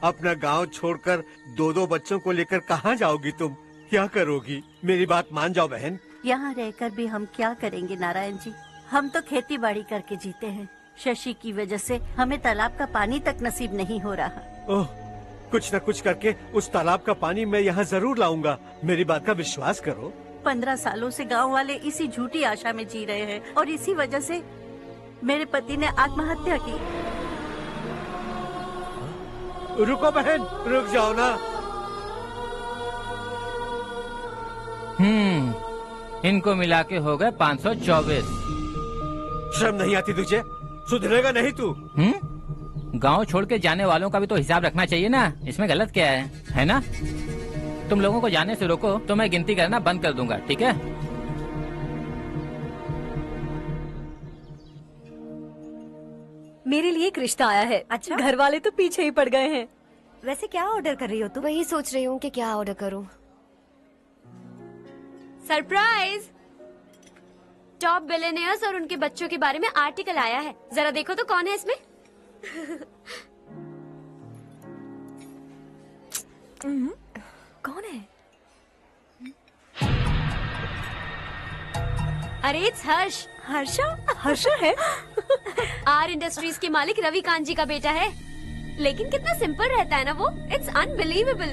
अपना गांव छोड़कर 2-2 बच्चों को लेकर कहाँ जाओगी तुम? क्या करोगी? मेरी बात मान जाओ बहन। यहाँ रहकर भी हम क्या करेंगे नारायण जी? हम तो खेती बाड़ी करके जीते हैं। शशि की वजह से हमें तालाब का पानी तक नसीब नहीं हो रहा। ओह, कुछ न कुछ करके उस तालाब का पानी मैं यहाँ जरूर लाऊंगा। मेरी बात का विश्वास करो। 15 सालों से गांव वाले इसी झूठी आशा में जी रहे हैं और इसी वजह से मेरे पति ने आत्महत्या की। रुको बहन, रुक जाओ ना। इनको मिला के हो गए 524। शर्म नहीं आती तुझे? सुधरेगा नहीं तू? गांव छोड़ के जाने वालों का भी तो हिसाब रखना चाहिए ना। इसमें गलत क्या है ना? तुम लोगों को जाने से रोको तो मैं गिनती करना बंद कर दूंगा, ठीक है? मेरे लिए एक रिश्ता आया है। अच्छा? घर वाले तो पीछे ही पड़ गए हैं। वैसे क्या ऑर्डर कर रही हो तुम? वही सोच रही हूँ कि क्या ऑर्डर करूँ। सरप्राइज! टॉप बिलियनियर्स और उनके बच्चों के बारे में आर्टिकल आया है। जरा देखो तो कौन है इसमें। कौन है? अरे इट्स हर्ष। हर्षा है? आर इंडस्ट्रीज के मालिक रवि कांत जी का बेटा है। लेकिन कितना सिंपल रहता है ना वो। It's unbelievable.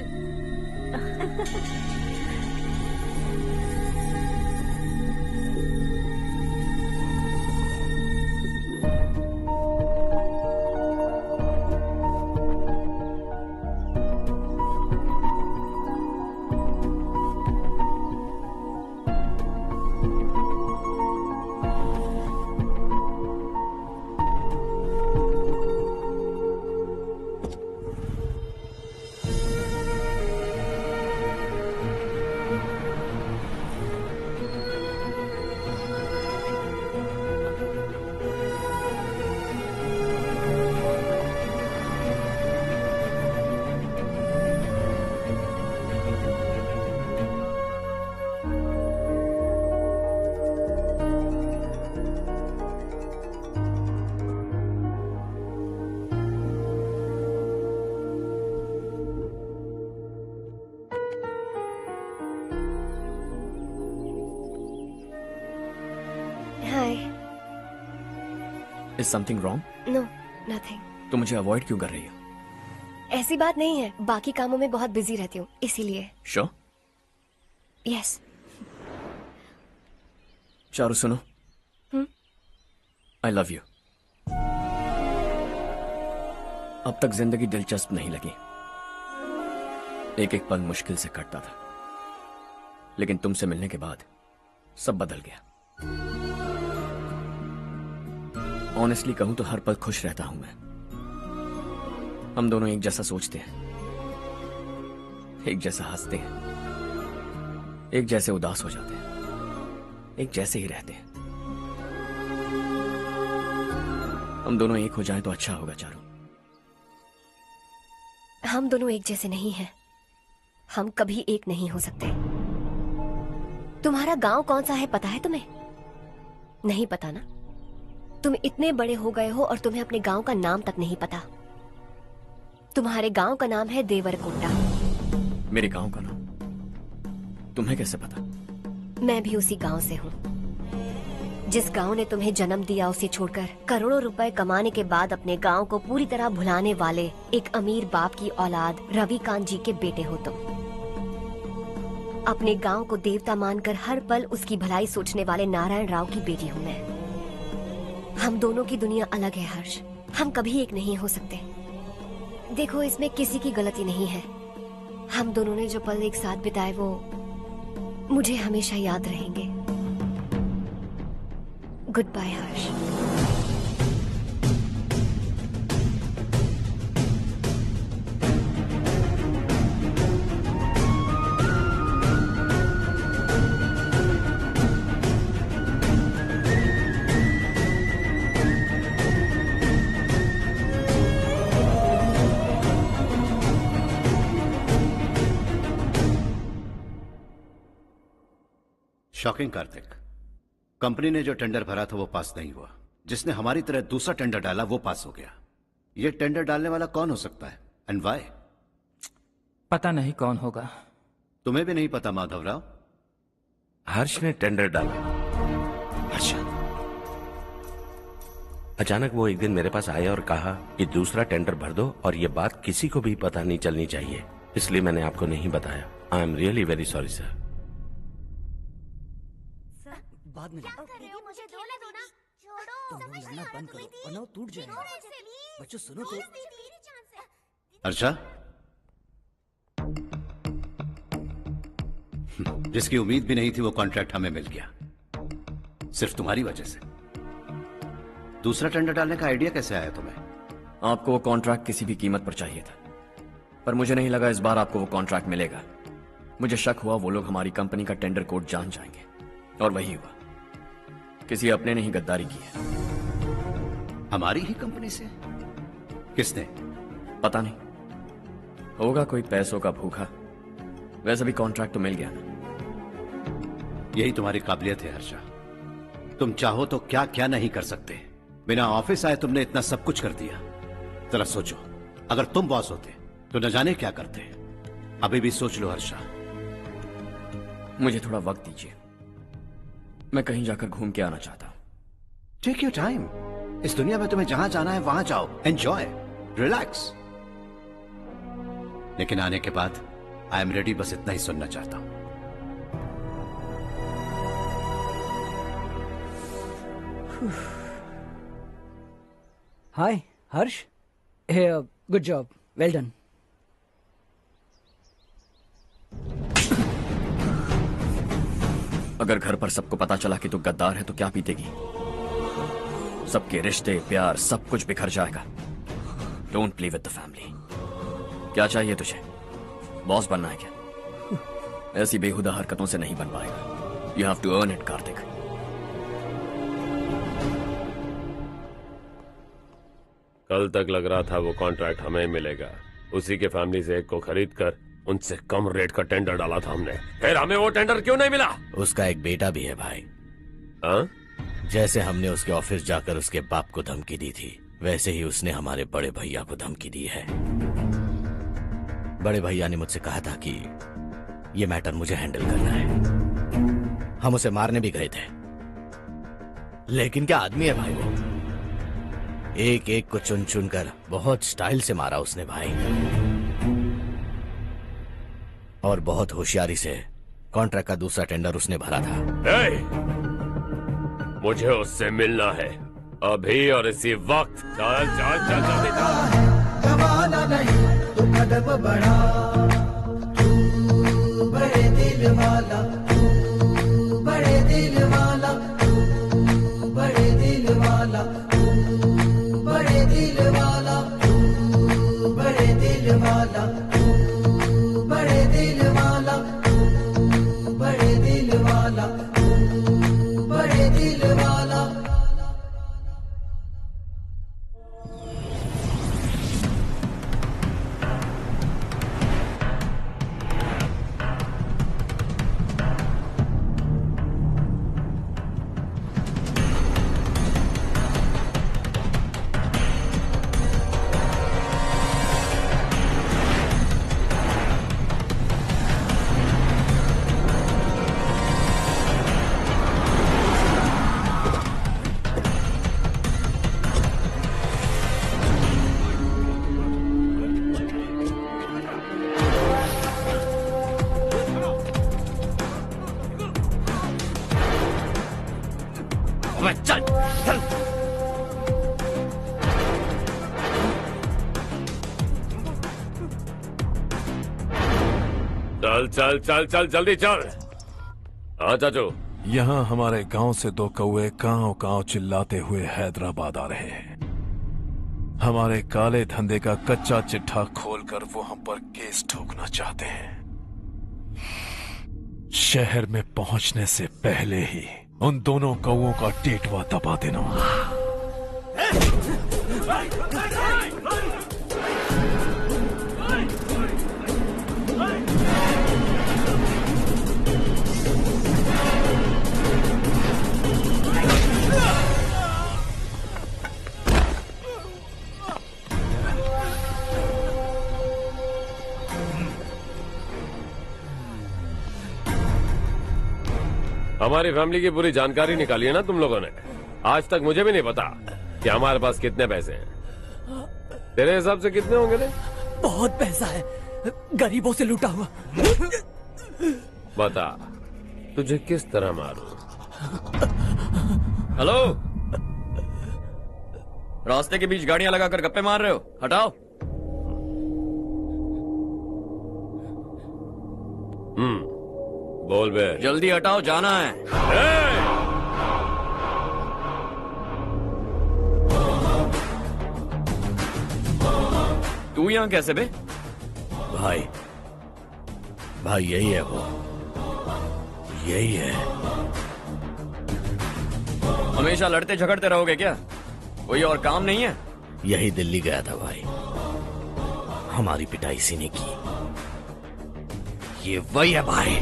Is something wrong? No, nothing. तो मुझे अवॉइड क्यों कर रही हो? ऐसी बात नहीं है, बाकी कामों में बहुत बिजी रहती हूँ इसीलिए। Sure? Yes. चारू सुनो। I love you. अब तक जिंदगी दिलचस्प नहीं लगी। एक एक पल मुश्किल से कटता था, लेकिन तुमसे मिलने के बाद सब बदल गया। ऑनेस्टली कहूं तो हर पल खुश रहता हूं मैं। हम दोनों एक जैसा सोचते हैं, एक जैसा हंसते हैं, एक जैसे उदास हो जाते हैं, एक जैसे ही रहते हैं। हम दोनों एक हो जाएं तो अच्छा होगा चारू। हम दोनों एक जैसे नहीं हैं। हम कभी एक नहीं हो सकते। तुम्हारा गांव कौन सा है पता है तुम्हें? नहीं पता ना? तुम इतने बड़े हो गए हो और तुम्हें अपने गांव का नाम तक नहीं पता। तुम्हारे गांव का नाम है देवरकोटा। मेरे गांव का नाम तुम्हें कैसे पता? मैं भी उसी गांव से हूँ। जिस गांव ने तुम्हें जन्म दिया उसे छोड़कर करोड़ों रुपए कमाने के बाद अपने गांव को पूरी तरह भुलाने वाले एक अमीर बाप की औलाद रवि कांत जी के बेटे हो तुम। अपने गांव को देवता मानकर हर पल उसकी भलाई सोचने वाले नारायण राव की बेटी हूँ मैं। हम दोनों की दुनिया अलग है हर्ष, हम कभी एक नहीं हो सकते। देखो, इसमें किसी की गलती नहीं है। हम दोनों ने जो पल एक साथ बिताए वो मुझे हमेशा याद रहेंगे। गुड बाय हर्ष। शॉकिंग कार्तिक, कंपनी ने जो टेंडर भरा था वो पास नहीं हुआ। जिसने हमारी तरह दूसरा टेंडर डाला वो पास हो गया। ये टेंडर डालने वाला कौन हो सकता है एंड व्हाई? पता नहीं कौन होगा। तुम्हें भी नहीं पता माधवराव? हर्ष ने टेंडर डाला। हर्ष अचानक वो एक दिन मेरे पास आया और कहा कि दूसरा टेंडर भर दो और ये बात किसी को भी पता नहीं चलनी चाहिए, इसलिए मैंने आपको नहीं बताया। I am really very sorry sir. बाद में मुझे धोने दो ना। छोड़ो, तुम लोग लड़ना बंद करो वरना वो टूट जाएगा। बच्चों सुनो तो। अर्षा, जिसकी उम्मीद भी नहीं थी वो कॉन्ट्रैक्ट हमें मिल गया, सिर्फ तुम्हारी वजह से। दूसरा टेंडर डालने का आइडिया कैसे आया तुम्हें? आपको वो कॉन्ट्रैक्ट किसी भी कीमत पर चाहिए था, पर मुझे नहीं लगा इस बार आपको वो कॉन्ट्रैक्ट मिलेगा। मुझे शक हुआ वो लोग हमारी कंपनी का टेंडर कोड जान जाएंगे, और वही हुआ। किसी अपने ने ही गद्दारी की है। हमारी ही कंपनी से? किसने? पता नहीं, होगा कोई पैसों का भूखा। वैसे भी कॉन्ट्रैक्ट तो मिल गया ना। यही तुम्हारी काबिलियत है हर्षा, तुम चाहो तो क्या क्या नहीं कर सकते। बिना ऑफिस आए तुमने इतना सब कुछ कर दिया। जरा सोचो, अगर तुम बॉस होते तो न जाने क्या करते। अभी भी सोच लो हर्षा। मुझे थोड़ा वक्त दीजिए, मैं कहीं जाकर घूम के आना चाहता हूं। Take your time. इस दुनिया में तुम्हें जहां जाना है वहां जाओ, एंजॉय, रिलैक्स। लेकिन आने के बाद आई एम रेडी, बस इतना ही सुनना चाहता हूं। हाय हर्ष, गुड जॉब, वेल डन। अगर घर पर सबको पता चला कि तू गद्दार है तो क्या पीतेगी? सबके रिश्ते, प्यार, सब कुछ बिखर जाएगा। Don't play with the family. क्या चाहिए तुझे? बॉस बनना है क्या? ऐसी बेहुदा हरकतों से नहीं बन पाएगा। You have to earn it Kartik. कल तक लग रहा था वो कॉन्ट्रैक्ट हमें मिलेगा, उसी के फैमिली से एक को खरीद कर उनसे कम रेट का टेंडर डाला था हमने, फिर हमें वो टेंडर क्यों नहीं मिला? उसका एक बेटा भी है भाई। हाँ? जैसे हमने उसके ऑफिस जाकर उसके बाप को धमकी दी थी, वैसे ही उसने हमारे बड़े भैया को धमकी दी है। बड़े भैया ने मुझसे कहा था कि ये मैटर मुझे हैंडल करना है। हम उसे मारने भी गए थे, लेकिन क्या आदमी है भाई वो। एक एक को चुन चुन कर बहुत स्टाइल से मारा उसने भाई, और बहुत होशियारी से कॉन्ट्रैक्ट का दूसरा टेंडर उसने भरा था। मुझे उससे मिलना है अभी और इसी वक्त। चल चल चल जल्दी चल। जमाना नहीं तू कदम बढ़ा, तू बड़े दिल वाला, तू बड़े दिल वाला, तू बड़े दिल वाला, तू बड़े दिल वाला, तू बड़े दिल वाला, तू बड़े दिल वाला, तू बड़े दिल वाला, तू बड़े दिल वाला। अबे चल चल। चल चल चल चल जल्दी चल। हाँ चाचू। यहाँ हमारे गांव से 2 कौवे कांव कांव चिल्लाते हुए हैदराबाद आ रहे हैं। हमारे काले धंधे का कच्चा चिट्ठा खोलकर वो हम पर केस ठोकना चाहते हैं। शहर में पहुंचने से पहले ही उन दोनों कौवों का टेटवा दबा देना। हमारी फैमिली की पूरी जानकारी निकाली है ना तुम लोगों ने। आज तक मुझे भी नहीं पता कि हमारे पास कितने पैसे हैं। तेरे हिसाब से कितने होंगे रे? बहुत पैसा है, गरीबों से लूटा हुआ। बता तुझे किस तरह मारूं? हेलो, रास्ते के बीच गाड़ियां लगाकर गप्पे मार रहे हो? हटाओ। बोल बे। जल्दी हटाओ, जाना है। तू यहाँ कैसे बे? भाई यही है वो, यही है। हमेशा लड़ते झगड़ते रहोगे क्या? कोई और काम नहीं है? यही दिल्ली गया था भाई, हमारी पिटाई इसी ने की। ये वही है भाई।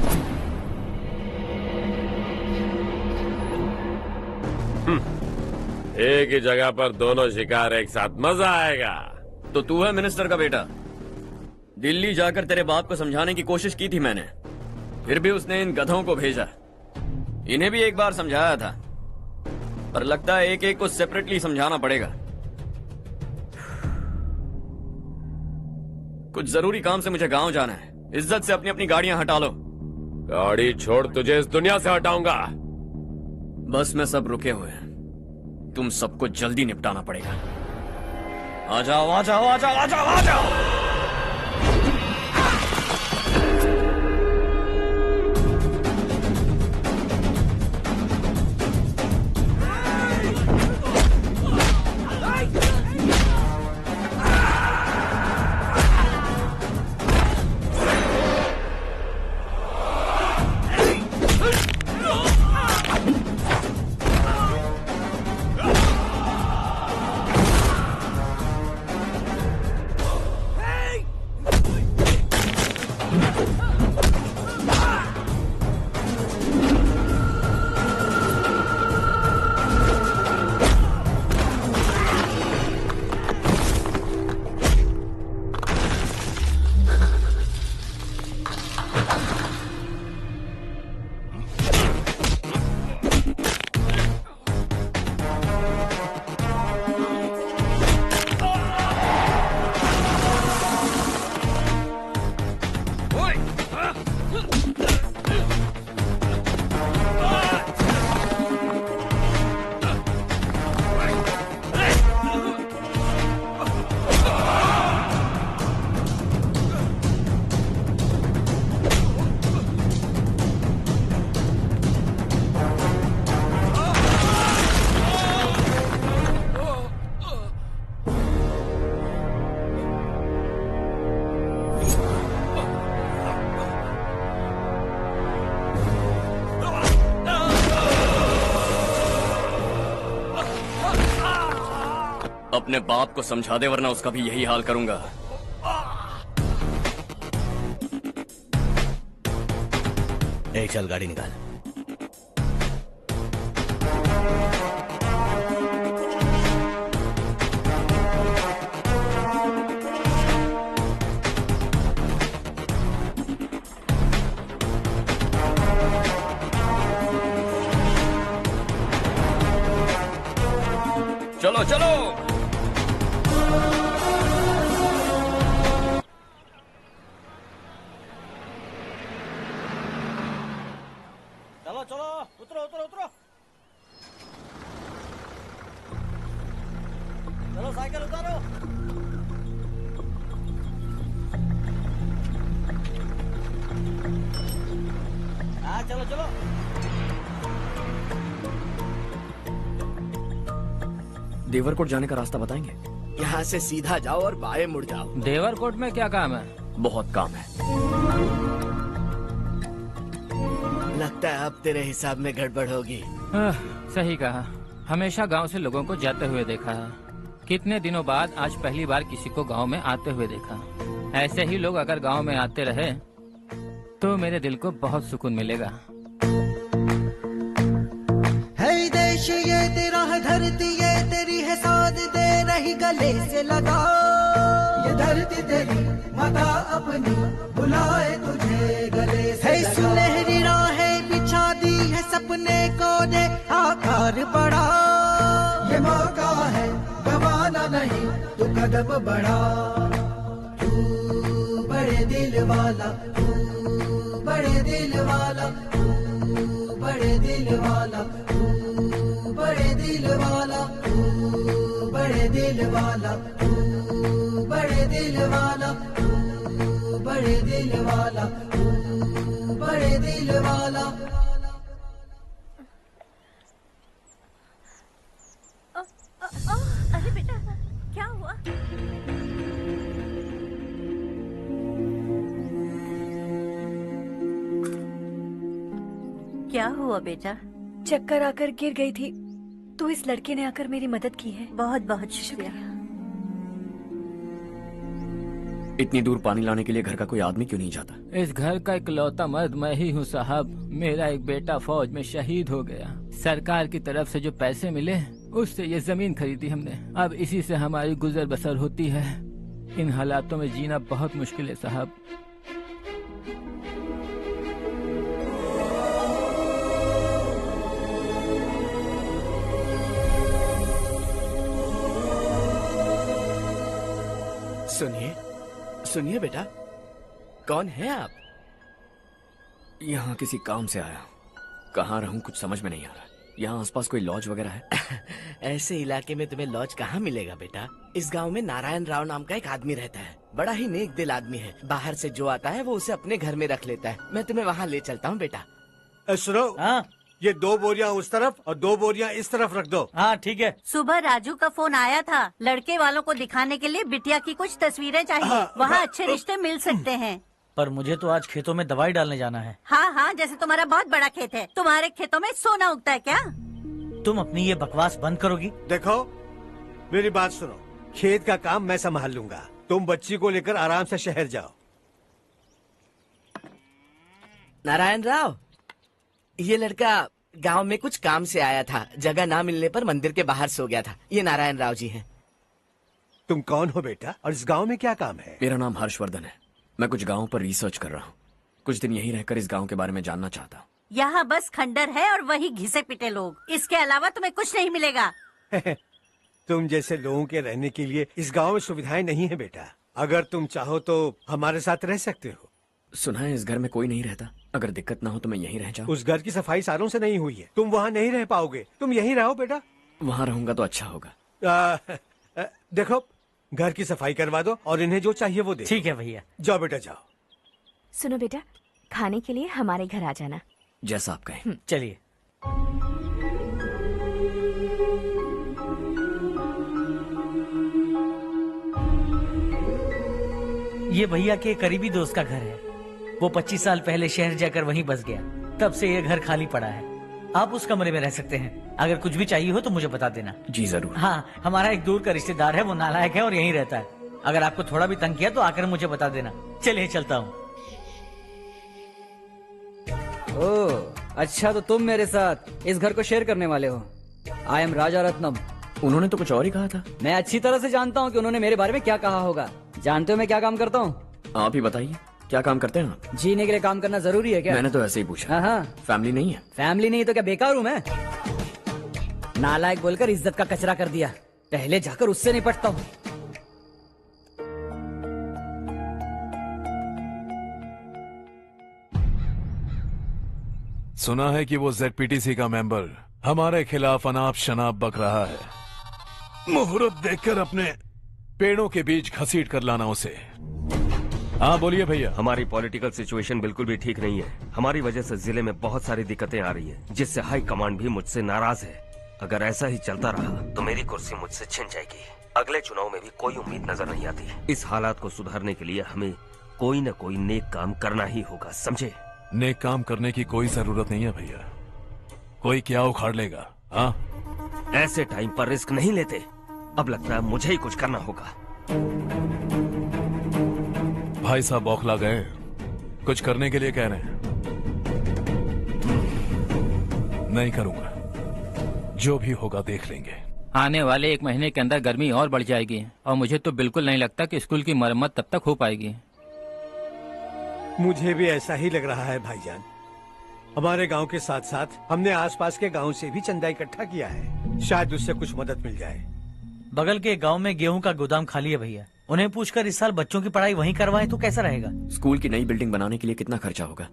एक ही जगह पर दोनों शिकार एक साथ, मजा आएगा। तो तू है मिनिस्टर का बेटा? दिल्ली जाकर तेरे बाप को समझाने की कोशिश की थी मैंने, फिर भी उसने इन गधों को भेजा। इन्हें भी एक बार समझाया था, पर लगता है एक एक को सेपरेटली समझाना पड़ेगा। कुछ जरूरी काम से मुझे गांव जाना है। इज्जत से अपनी अपनी गाड़ियां हटा लो। गाड़ी छोड़, तुझे इस दुनिया से हटाऊंगा। बस में सब रुके हुए हैं, तुम सबको जल्दी निपटाना पड़ेगा। आ जाओ आ जाओ आ जाओ आ जाओ आ जाओ। अपने बाप को समझा दे, वरना उसका भी यही हाल करूंगा। चल गाड़ी निकाल। चलो चलो। चलो चलो, उतरो उतरो उतरो। साइकिल उतारो। हाँ चलो चलो। देवरकोट जाने का रास्ता बताएंगे? यहाँ से सीधा जाओ और बाएं मुड़ जाओ। देवरकोट में क्या काम है? बहुत काम है। लगता है अब तेरे हिसाब में गड़बड़ होगी। सही कहा। हमेशा गांव से लोगों को जाते हुए देखा है। कितने दिनों बाद आज पहली बार किसी को गांव में आते हुए देखा। ऐसे ही लोग अगर गांव में आते रहे तो मेरे दिल को बहुत सुकून मिलेगा। है देश ये तेरा है, धरती ये तेरी है, साथ दे रही गले से लगा। ये धरती तेरी माता अपनी बुलाए तुझे गले से लगा। सुनहरी राहें बिछा दी है, सपने को दे आकार बढ़ा। ये मौका है गवाना नहीं, तू कदम बढ़ा। तू बड़े दिल वाला, तू बड़े दिल वाला, तू बड़े दिल वाला, तू बड़े दिल वाला, तू बड़े दिल वाला, तू बड़े दिल वाला, तू बड़े दिल वाला, तू बड़े दिल वाला। अरे बेटा क्या हुआ? क्या हुआ बेटा? चक्कर आकर गिर गई थी तो इस लड़के ने आकर मेरी मदद की है। बहुत बहुत शुक्रिया। इतनी दूर पानी लाने के लिए घर का कोई आदमी क्यों नहीं जाता? इस घर का इकलौता मर्द मैं ही हूँ साहब। मेरा एक बेटा फौज में शहीद हो गया। सरकार की तरफ से जो पैसे मिले उससे ये जमीन खरीदी हमने। अब इसी से हमारी गुजर बसर होती है। इन हालातों में जीना बहुत मुश्किल है साहब। सुनिए सुनिए बेटा, कौन है आप? यहाँ किसी काम से आया। कहाँ रहूं कुछ समझ में नहीं आ रहा। यहाँ आसपास कोई लॉज वगैरह है? ऐसे इलाके में तुम्हें लॉज कहाँ मिलेगा बेटा। इस गांव में नारायण राव नाम का एक आदमी रहता है। बड़ा ही नेक दिल आदमी है। बाहर से जो आता है वो उसे अपने घर में रख लेता है। मैं तुम्हें वहाँ ले चलता हूँ बेटा। सुनो, ये 2 बोरियां उस तरफ और 2 बोरियां इस तरफ रख दो। हाँ ठीक है। सुबह राजू का फोन आया था। लड़के वालों को दिखाने के लिए बिटिया की कुछ तस्वीरें चाहिए। वहाँ अच्छे रिश्ते मिल सकते हैं। पर मुझे तो आज खेतों में दवाई डालने जाना है। हाँ हाँ, जैसे तुम्हारा बहुत बड़ा खेत है। तुम्हारे खेतों में सोना उगता है क्या? तुम अपनी ये बकवास बंद करोगी? देखो मेरी बात सुनो, खेत का काम मैं संभाल लूंगा। तुम बच्ची को लेकर आराम से शहर जाओ। नारायण राव, ये लड़का गांव में कुछ काम से आया था। जगह ना मिलने पर मंदिर के बाहर सो गया था। ये नारायण राव जी हैं। तुम कौन हो बेटा और इस गांव में क्या काम है? मेरा नाम हर्षवर्धन है। मैं कुछ गाँव पर रिसर्च कर रहा हूँ। कुछ दिन यहीं रहकर इस गाँव के बारे में जानना चाहता हूँ। यहाँ बस खंडर है और वही घिसे पिटे लोग। इसके अलावा तुम्हें कुछ नहीं मिलेगा। तुम जैसे लोगों के रहने के लिए इस गांव में सुविधाएं नहीं है बेटा। अगर तुम चाहो तो हमारे साथ रह सकते हो। सुना है इस घर में कोई नहीं रहता। अगर दिक्कत ना हो तो मैं यहीं रह जाऊँ। उस घर की सफाई सालों से नहीं हुई है। तुम वहाँ नहीं रह पाओगे। तुम यहीं रहो बेटा। वहाँ रहूंगा तो अच्छा होगा। देखो, घर की सफाई करवा दो और इन्हें जो चाहिए वो दे। ठीक है भैया। जाओ बेटा जाओ। सुनो बेटा, खाने के लिए हमारे घर आ जाना। जैसा आप कहें। चलिए। ये भैया के करीबी दोस्त का घर है। वो 25 साल पहले शहर जाकर वहीं बस गया। तब से ये घर खाली पड़ा है। आप उस कमरे में रह सकते हैं। अगर कुछ भी चाहिए हो तो मुझे बता देना। जी जरूर। हाँ, हमारा एक दूर का रिश्तेदार है। वो नालायक है और यहीं रहता है। अगर आपको थोड़ा भी तंग किया तो आकर मुझे बता देना। चलिए चलता हूँ। ओह अच्छा, तो तुम मेरे साथ इस घर को शेयर करने वाले हो। आई एम राजा रत्नम। उन्होंने तो कुछ और ही कहा था। मैं अच्छी तरह से जानता हूँ कि उन्होंने मेरे बारे में क्या कहा होगा। जानते हो मैं क्या काम करता हूँ? आप ही बताइए, क्या काम करते हैं आप? जीने के लिए काम करना जरूरी है क्या? मैंने तो ऐसे ही पूछा। हाँ हाँ। फैमिली नहीं है? फैमिली नहीं तो क्या बेकार हूँ मैं? नालायक बोलकर इज्जत का कचरा कर दिया। पहले जाकर उससे निपटता हूँ। सुना है कि वो ZPTC का मेंबर हमारे खिलाफ अनाप शनाप बक रहा है। मुहूर्त देखकर अपने पेड़ों के बीच घसीट कर लाना उसे। हाँ बोलिए भैया। हमारी पॉलिटिकल सिचुएशन बिल्कुल भी ठीक नहीं है। हमारी वजह से जिले में बहुत सारी दिक्कतें आ रही है, जिससे हाई कमांड भी मुझसे नाराज है। अगर ऐसा ही चलता रहा तो मेरी कुर्सी मुझसे छिन जाएगी। अगले चुनाव में भी कोई उम्मीद नजर नहीं आती। इस हालात को सुधारने के लिए हमें कोई न कोई नेक काम करना ही होगा, समझे? नेक काम करने की कोई जरूरत नहीं है भैया, कोई क्या उखाड़ लेगा। हाँ, ऐसे टाइम पर रिस्क नहीं लेते। अब लगता है मुझे ही कुछ करना होगा। भाई साहब बौखला गए, कुछ करने के लिए कह रहे हैं। नहीं करूंगा, जो भी होगा देख लेंगे। आने वाले 1 महीने के अंदर गर्मी और बढ़ जाएगी और मुझे तो बिल्कुल नहीं लगता कि स्कूल की मरम्मत तब तक हो पाएगी। मुझे भी ऐसा ही लग रहा है भाईजान। हमारे गांव के साथ साथ हमने आसपास के गांव से भी चंदा इकट्ठा किया है, शायद उससे कुछ मदद मिल जाए। बगल के गांव में गेहूं का गोदाम खाली है भैया, उन्हें पूछकर इस साल बच्चों की पढ़ाई वहीं करवाएं तो कैसा रहेगा? स्कूल की नई बिल्डिंग बनाने के लिए कितना खर्चा होगा?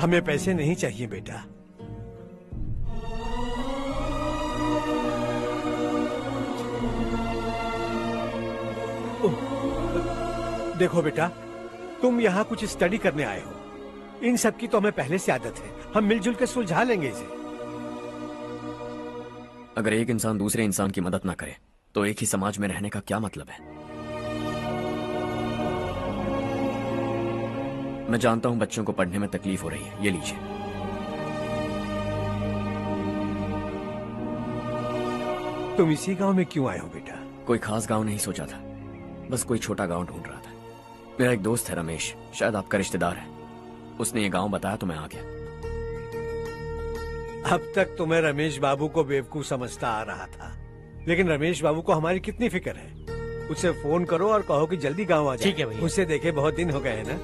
हमें पैसे नहीं चाहिए बेटा। देखो बेटा, तुम यहाँ कुछ स्टडी करने आए हो, इन सब की तो हमें पहले से आदत है। हम मिलजुल के सुलझा लेंगे इसे। अगर एक इंसान दूसरे इंसान की मदद ना करे तो एक ही समाज में रहने का क्या मतलब है? मैं जानता हूं बच्चों को पढ़ने में तकलीफ हो रही है, ये लीजिए। तुम इसी गांव में क्यों आए हो बेटा? कोई खास गांव नहीं सोचा था, बस कोई छोटा गांव ढूंढ रहा था। मेरा एक दोस्त है रमेश, शायद आपका रिश्तेदार है, उसने ये गांव बताया तो मैं आ गया। अब तक तो मैं रमेश बाबू को बेवकूफ समझता आ रहा था, लेकिन रमेश बाबू को हमारी कितनी फिक्र है। उसे फोन करो और कहो कि जल्दी गांव आ जाए। ठीक है भैया। उसे देखे बहुत दिन हो गए हैं ना।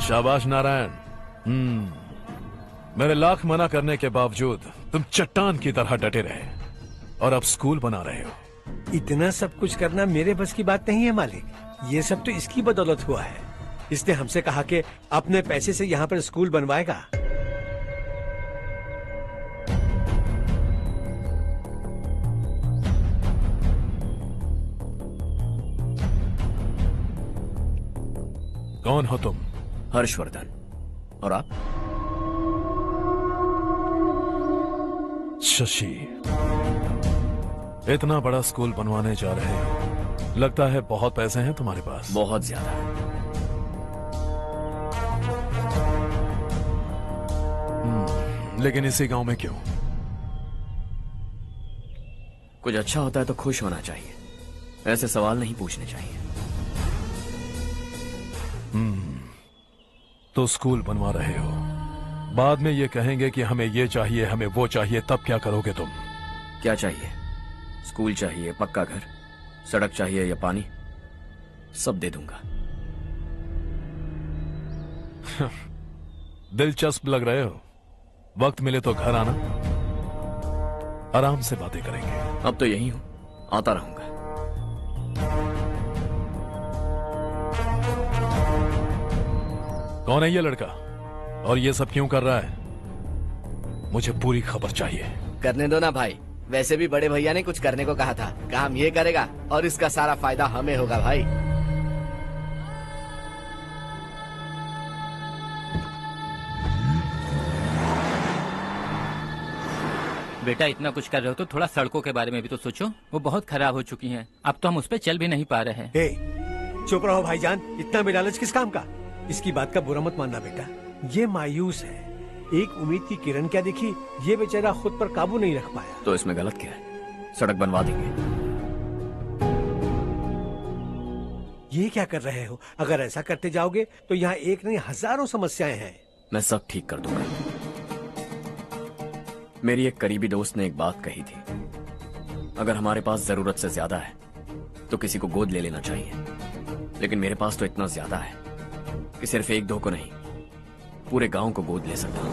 शाबाश नारायण। मेरे लाख मना करने के बावजूद तुम चट्टान की तरह डटे रहे और अब स्कूल बना रहे हो। इतना सब कुछ करना मेरे बस की बात नहीं है मालिक, ये सब तो इसकी बदौलत हुआ है। इसने हमसे कहा कि अपने पैसे से यहाँ पर स्कूल बनवाएगा। कौन हो तुम? हर्षवर्धन। और आप? शशि। इतना बड़ा स्कूल बनवाने जा रहे हो, लगता है बहुत पैसे हैं तुम्हारे पास। बहुत ज्यादा। लेकिन इसी गांव में क्यों? कुछ अच्छा होता है तो खुश होना चाहिए, ऐसे सवाल नहीं पूछने चाहिए। तो स्कूल बनवा रहे हो, बाद में ये कहेंगे कि हमें ये चाहिए, हमें वो चाहिए, तब क्या करोगे तुम? क्या चाहिए? स्कूल चाहिए, पक्का घर, सड़क चाहिए या पानी, सब दे दूंगा। दिलचस्प लग रहे हो। वक्त मिले तो घर आना, आराम से बातें करेंगे। अब तो यही हूं, आता रहूंगा। कौन है ये लड़का और ये सब क्यों कर रहा है? मुझे पूरी खबर चाहिए। करने दो ना भाई, वैसे भी बड़े भैया ने कुछ करने को कहा था, काम ये करेगा और इसका सारा फायदा हमें होगा भाई। बेटा इतना कुछ कर रहे हो तो थोड़ा सड़कों के बारे में भी तो सोचो, वो बहुत खराब हो चुकी हैं। अब तो हम उस पर चल भी नहीं पा रहे हैं। चुप रहो भाईजान, इतना बेलालच किस काम का? इसकी बात का बुरा मत मानना बेटा, ये मायूस है। एक उम्मीद की किरण क्या दिखी, ये बेचारा खुद पर काबू नहीं रख पाया। तो इसमें गलत क्या है? सड़क बनवा देंगे। ये क्या कर रहे हो? अगर ऐसा करते जाओगे तो यहाँ एक नहीं हजारों समस्याएं हैं। मैं सब ठीक कर दूंगा। मेरी एक करीबी दोस्त ने एक बात कही थी, अगर हमारे पास जरूरत से ज्यादा है तो किसी को गोद ले लेना चाहिए, लेकिन मेरे पास तो इतना ज्यादा है कि सिर्फ एक दो को नहीं, पूरे गांव को गोद ले सकता हूं।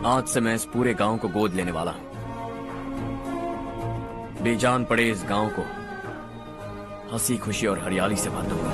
आज से मैं इस पूरे गांव को गोद लेने वाला हूं। बेजान पड़े इस गांव को हंसी खुशी और हरियाली से भर दूंगा।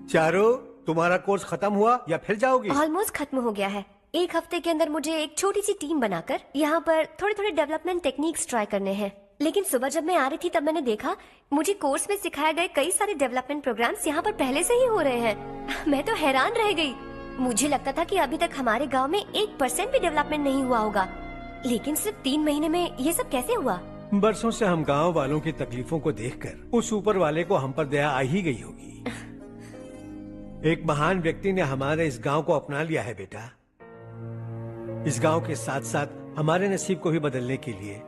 चारों, तुम्हारा कोर्स खत्म हुआ या फिर जाओगी? ऑलमोस्ट खत्म हो गया है। एक हफ्ते के अंदर मुझे एक छोटी सी टीम बनाकर यहाँ पर थोड़े थोड़े डेवलपमेंट टेक्निक्स ट्राई करने हैं। लेकिन सुबह जब मैं आ रही थी तब मैंने देखा मुझे कोर्स में सिखाए गए कई सारे डेवलपमेंट प्रोग्राम्स यहाँ पर पहले से ही हो रहे हैं। मैं तो हैरान रह गई। मुझे लगता था कि अभी तक हमारे गाँव में 1% भी डेवलपमेंट नहीं हुआ होगा, लेकिन सिर्फ 3 महीने में ये सब कैसे हुआ? बरसों से हम गांव वालों की तकलीफों को देखकर उस ऊपर वाले को हम पर दया आ ही गई होगी। एक महान व्यक्ति ने हमारे इस गांव को अपना लिया है बेटा। इस गांव के साथ साथ हमारे नसीब को भी बदलने के लिए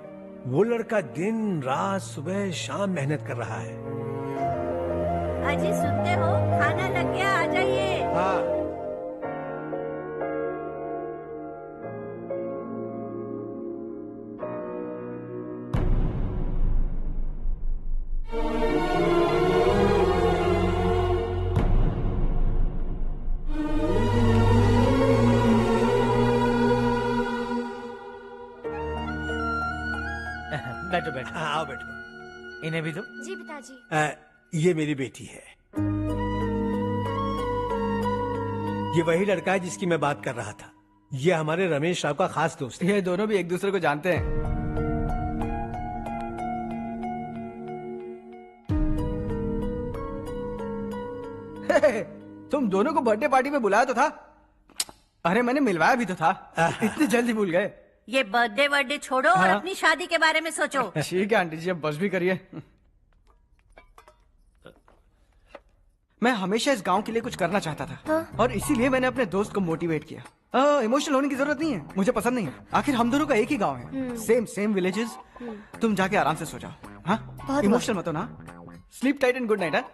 वो लड़का दिन रात सुबह शाम मेहनत कर रहा है। अजी सुनते हो, खाना लग गया, आ जाइए। हाँ। बैठो बैठो। आओ बैठो। इन्हें भी दो। जी पिताजी। ये मेरी बेटी है। ये वही लड़का है जिसकी मैं बात कर रहा था। ये हमारे रमेश राव का खास दोस्त है। ये दोनों भी एक दूसरे को जानते हैं। तुम दोनों को बर्थडे पार्टी में बुलाया तो था। अरे मैंने मिलवाया भी तो था। इतनी जल्दी भूल गए। ये बर्थडे छोड़ो और अपनी शादी के बारे में सोचो। ठीक है आंटी जी, अब बस भी करिए। मैं हमेशा इस गांव के लिए कुछ करना चाहता था। हाँ? और इसीलिए मैंने अपने दोस्त को मोटिवेट किया। इमोशनल होने की जरूरत नहीं है, मुझे पसंद नहीं है। आखिर हम दोनों का एक ही गांव है, सेम विलेजेस। तुम जाके आराम से सो जाओ। हाँ, इमोशनल मत हो ना। Sleep tight and good night.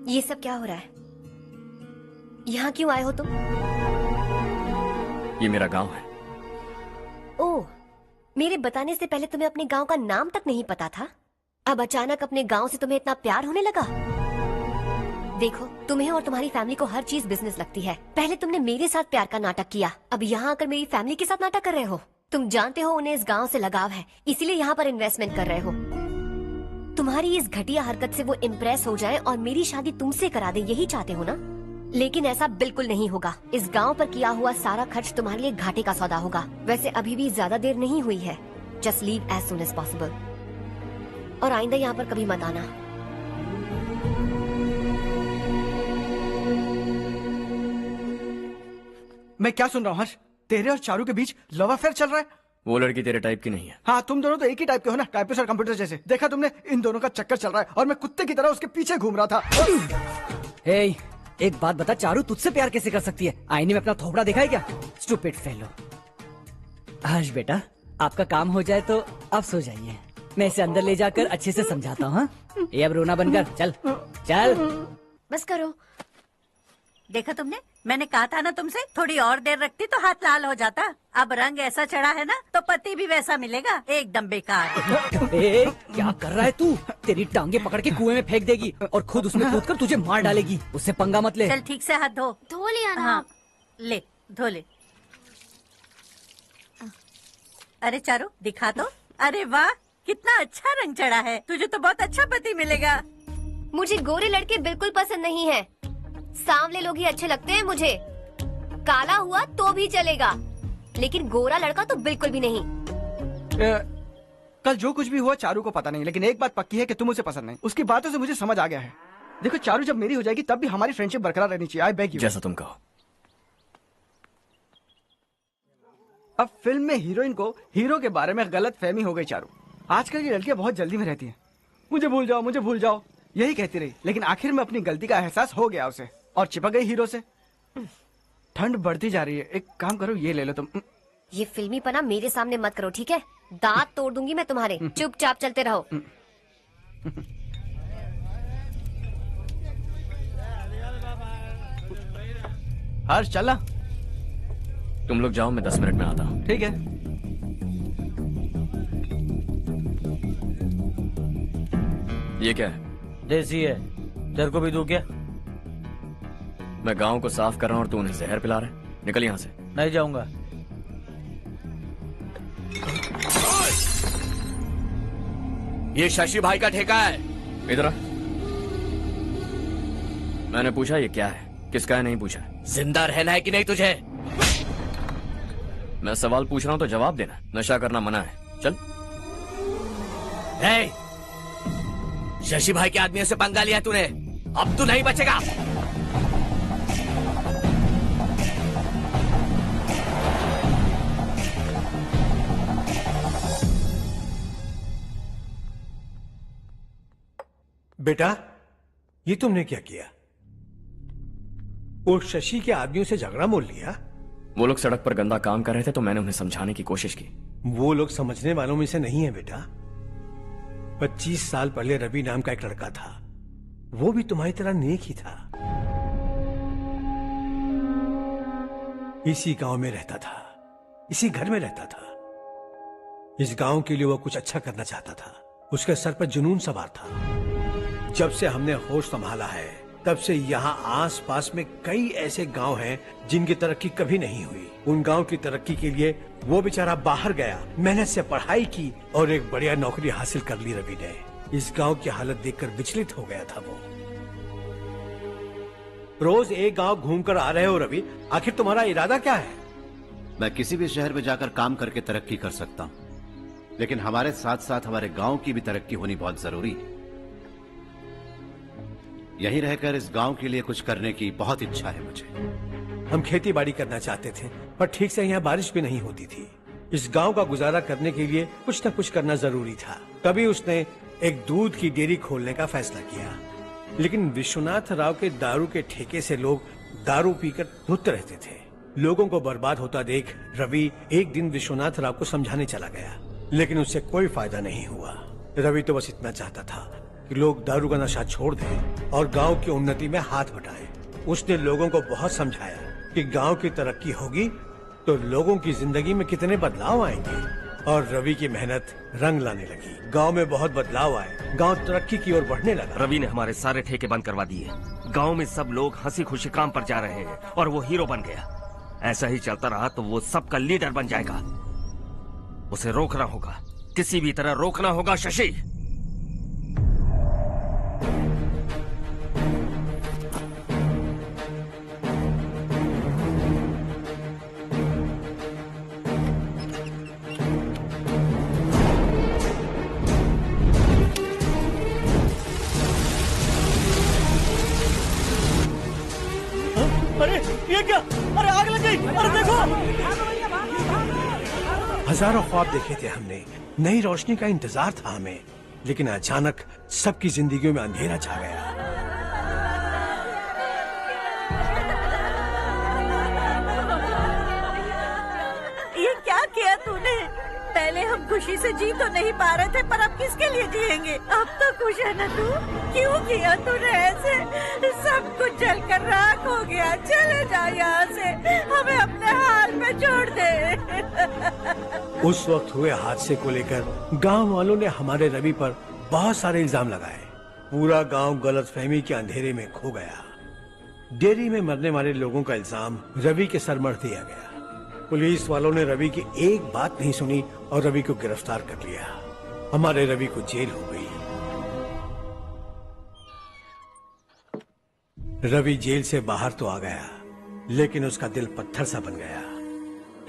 ये सब क्या हो रहा है? यहाँ क्यों आए हो तुम? ये मेरा गांव है। ओह, मेरे बताने से पहले तुम्हें अपने गांव का नाम तक नहीं पता था? अब अचानक अपने गांव से तुम्हें इतना प्यार होने लगा? देखो, तुम्हें और तुम्हारी फैमिली को हर चीज बिजनेस लगती है। पहले तुमने मेरे साथ प्यार का नाटक किया, अब यहाँ आकर मेरी फैमिली के साथ नाटक कर रहे हो। तुम जानते हो उन्हें इस गांव से लगाव है, इसीलिए यहाँ पर इन्वेस्टमेंट कर रहे हो। तुम्हारी इस घटिया हरकत से वो इम्प्रेस हो जाए और मेरी शादी तुमसे करा दे, यही चाहते हो ना? लेकिन ऐसा बिल्कुल नहीं होगा। इस गांव पर किया हुआ सारा खर्च तुम्हारे लिए घाटे का सौदा होगा। वैसे अभी भी ज्यादा देर नहीं हुई है। Just leave as soon as possible. और आइंदा यहाँ पर कभी मत आना। मैं क्या सुन रहा हूँ हर्ष? तेरे और चारू के बीच लव अफेयर चल रहा है? वो लड़की तेरे टाइप की नहीं है। हाँ, तुम दोनों तो एक ही टाइप के हो ना, टाइपिस्ट और कंप्यूटर जैसे। देखा तुमने, इन दोनों का चक्कर चल रहा है और मैं कुत्ते की तरह उसके पीछे घूम रहा था। हे, एक बात बता, चारू तुझसे प्यार कैसे कर सकती है? आईने में अपना थोबड़ा देखा है क्या? Stupid fellow. हर्ष बेटा, आपका काम हो जाए तो अब सो जाइए। मैं इसे अंदर ले जाकर अच्छे से समझाता हूँ। ये अब रोना बनकर चल चल। बस करो। देखा तुमने, मैंने कहा था ना तुमसे, थोड़ी और देर रखती तो हाथ लाल हो जाता। अब रंग ऐसा चढ़ा है ना तो पति भी वैसा मिलेगा। एकदम बेकार। क्या कर रहा है तू? तेरी टांगे पकड़ के कुएं में फेंक देगी और खुद उसमें कूदकर तुझे मार डालेगी। उससे पंगा मत ले। चल ठीक से हाथ धो। धो लिया ना। हाँ, ले धो ले। अरे चारू दिखा तो। अरे वाह, कितना अच्छा रंग चढ़ा है। तुझे तो बहुत अच्छा पति मिलेगा। मुझे गोरे लड़के बिल्कुल पसंद नहीं है। सांवले लोग ही अच्छे लगते हैं मुझे। काला हुआ तो भी चलेगा, लेकिन गोरा लड़का तो बिल्कुल भी नहीं। कल जो कुछ भी हुआ चारू को पता नहीं, लेकिन एक बात पक्की है कि तुम उसे पसंद नहीं। उसकी बातों से मुझे समझ आ गया है। देखो चारू जब मेरी हो जाएगी तब भी हमारी फ्रेंडशिप बरकरार रहनी चाहिए। I beg you. जैसा तुम कहो। अब फिल्म में हीरोइन को हीरो के बारे में गलत फहमी हो गई चारू। आजकल की लड़कियां बहुत जल्दी में रहती हैं। मुझे भूल जाओ, मुझे भूल जाओ, यही कहती रही, लेकिन आखिर में अपनी गलती का एहसास हो गया उसे और चिपक गई हीरो से। ठंड बढ़ती जा रही है, एक काम करो ये ले लो तुम। ये फिल्मी पना मेरे सामने मत करो, ठीक है? दांत तोड़ दूंगी मैं तुम्हारे। चुपचाप चलते रहो। हर्ष चला। तुम लोग जाओ, मैं 10 मिनट में आता हूँ। ठीक है। ये क्या है? देसी है, तेरे को भी दूं क्या? मैं गांव को साफ कर रहा हूँ और तू उन्हें जहर पिला रहा है। निकल यहाँ से। नहीं जाऊंगा। ये शशि भाई का ठेका है। इधर आ। मैंने पूछा ये क्या है, किसका है नहीं पूछा। जिंदा रहना है कि नहीं तुझे? मैं सवाल पूछ रहा हूँ तो जवाब देना। नशा करना मना है। चल। hey! शशि भाई के आदमियों से पंगा लिया तूने, अब तू नहीं बचेगा। बेटा, ये तुमने क्या किया? वो शशि के आदमियों से झगड़ा मोल लिया? वो लोग सड़क पर गंदा काम कर रहे थे तो मैंने उन्हें समझाने की कोशिश की। वो लोग समझने वालों में से नहीं है बेटा। 25 साल पहले रवि नाम का एक लड़का था, वो भी तुम्हारी तरह नेक ही था। इसी गांव में रहता था, इसी घर में रहता था। इस गांव के लिए वो कुछ अच्छा करना चाहता था। उसके सर पर जुनून सवार था। जब से हमने होश संभाला है तब से यहाँ आस पास में कई ऐसे गांव हैं जिनकी तरक्की कभी नहीं हुई। उन गांव की तरक्की के लिए वो बेचारा बाहर गया, मेहनत से पढ़ाई की और एक बढ़िया नौकरी हासिल कर ली रवि ने। इस गांव की हालत देखकर विचलित हो गया था वो। रोज एक गांव घूमकर आ रहे हो रवि, आखिर तुम्हारा इरादा क्या है? मैं किसी भी शहर में जाकर काम करके तरक्की कर सकता हूँ, लेकिन हमारे साथ साथ हमारे गांव की भी तरक्की होनी बहुत जरूरी है। यहीं रहकर इस गांव के लिए कुछ करने की बहुत इच्छा है मुझे। हम खेती बाड़ी करना चाहते थे, पर ठीक से यहाँ बारिश भी नहीं होती थी। इस गांव का गुजारा करने के लिए कुछ न कुछ करना जरूरी था। तभी उसने एक दूध की डेयरी खोलने का फैसला किया। लेकिन विश्वनाथ राव के दारू के ठेके से लोग दारू पीकर धुत रहते थे। लोगों को बर्बाद होता देख रवि एक दिन विश्वनाथ राव को समझाने चला गया, लेकिन उससे कोई फायदा नहीं हुआ। रवि तो बस इतना चाहता था कि लोग दारू का नशा छोड़ दें और गांव की उन्नति में हाथ बटाएं। उसने लोगों को बहुत समझाया कि गांव की तरक्की होगी तो लोगों की जिंदगी में कितने बदलाव आएंगे, और रवि की मेहनत रंग लाने लगी। गांव में बहुत बदलाव आए, गांव तरक्की की ओर बढ़ने लगा। रवि ने हमारे सारे ठेके बंद करवा दिए। गांव में सब लोग हंसी खुशी काम पर जा रहे हैं और वो हीरो बन गया। ऐसा ही चलता रहा तो वो सबका लीडर बन जाएगा। उसे रोकना होगा, किसी भी तरह रोकना होगा शशि। अरे ये क्या? अरे आग लग गई! अरे देखो! हजारों ख्वाब देखे थे हमने, नई रोशनी का इंतजार था हमें, लेकिन अचानक सबकी जिंदगियों में अंधेरा छा गया। ये क्या किया तूने? पहले हम खुशी से जी तो नहीं पा रहे थे, पर अब किसके लिए जिएंगे? अब तो खुश है ना तू? क्यों किया तूने ऐसे? सब कुछ जलकर राख हो गया। चले जा यहाँ से, हमें अपने हाल में छोड़ दे। उस वक्त हुए हादसे को लेकर गांव वालों ने हमारे रवि पर बहुत सारे इल्जाम लगाए। पूरा गांव गलतफहमी के अंधेरे में खो गया। डेयरी में मरने वाले लोगों का इल्जाम रवि के सर मर दिया गया। पुलिस वालों ने रवि की एक बात नहीं सुनी और रवि को गिरफ्तार कर लिया। हमारे रवि को जेल हो गई। रवि जेल से बाहर तो आ गया, लेकिन उसका दिल पत्थर सा बन गया।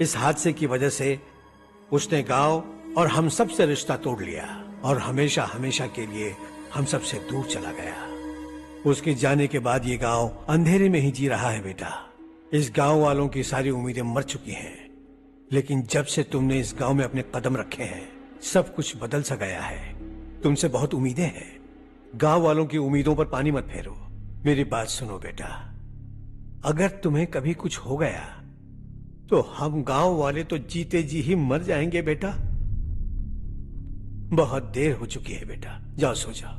इस हादसे की वजह से उसने गांव और हम सब से रिश्ता तोड़ लिया और हमेशा हमेशा के लिए हम सब से दूर चला गया। उसके जाने के बाद ये गांव अंधेरे में ही जी रहा है बेटा। इस गांव वालों की सारी उम्मीदें मर चुकी हैं, लेकिन जब से तुमने इस गांव में अपने कदम रखे हैं सब कुछ बदल सा गया है। तुमसे बहुत उम्मीदें हैं। गांव वालों की उम्मीदों पर पानी मत फेरो। मेरी बात सुनो बेटा, अगर तुम्हें कभी कुछ हो गया तो हम गांव वाले तो जीते जी ही मर जाएंगे बेटा। बहुत देर हो चुकी है बेटा, जाओ सो जाओ।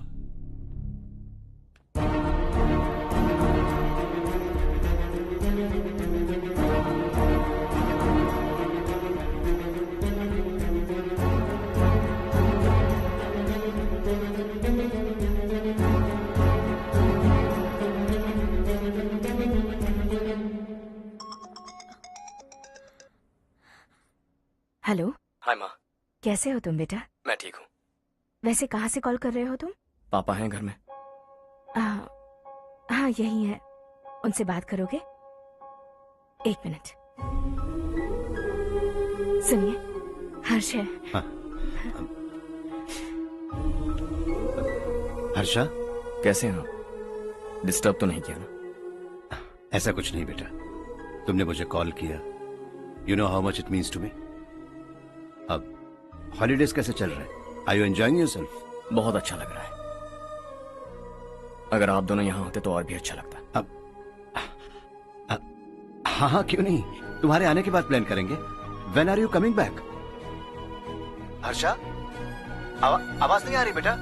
हेलो। हाय माँ। कैसे हो तुम बेटा? मैं ठीक हूँ। वैसे कहाँ से कॉल कर रहे हो तुम? पापा हैं घर में? हाँ यही है। उनसे बात करोगे? एक मिनट सुनिए, हर्ष है। हाँ। हर्षा, कैसे हैं आप? डिस्टर्ब तो नहीं किया ना? ऐसा कुछ नहीं बेटा, तुमने मुझे कॉल किया। You know how much it means to me. अब हॉलीडेज कैसे चल रहे हैं? Are you enjoying yourself? बहुत अच्छा लग रहा है। अगर आप दोनों यहाँ होते तो और भी अच्छा लगता। अब हाँ हाँ क्यों नहीं, तुम्हारे आने के बाद प्लान करेंगे। When are you coming back? Harsha, आवाज नहीं आ रही बेटा।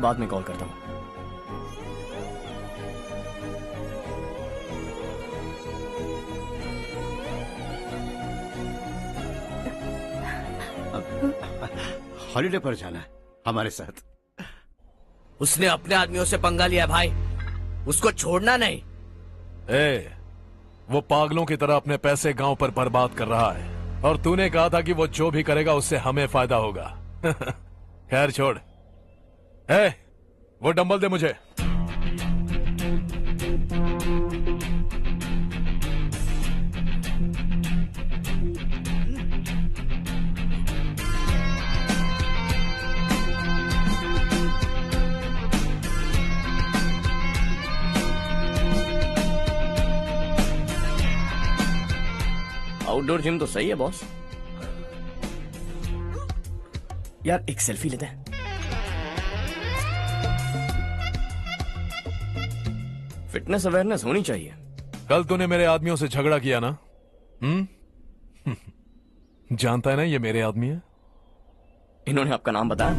बाद में कॉल करता हूँ। हॉलीडे पर जाना है हमारे साथ। उसने अपने आदमियों से पंगा लिया भाई, उसको छोड़ना नहीं। वो पागलों की तरह अपने पैसे गांव पर बर्बाद कर रहा है और तूने कहा था कि वो जो भी करेगा उससे हमें फायदा होगा। खैर छोड़। वो डंबल दे मुझे। आउटडोर जिम तो सही है बॉस। यार एक सेल्फी लेते हैं। फिटनेस अवेयरनेस होनी चाहिए। कल तूने मेरे आदमियों से झगड़ा किया ना? जानता है ना ये मेरे आदमी है। इन्होंने आपका नाम बताया?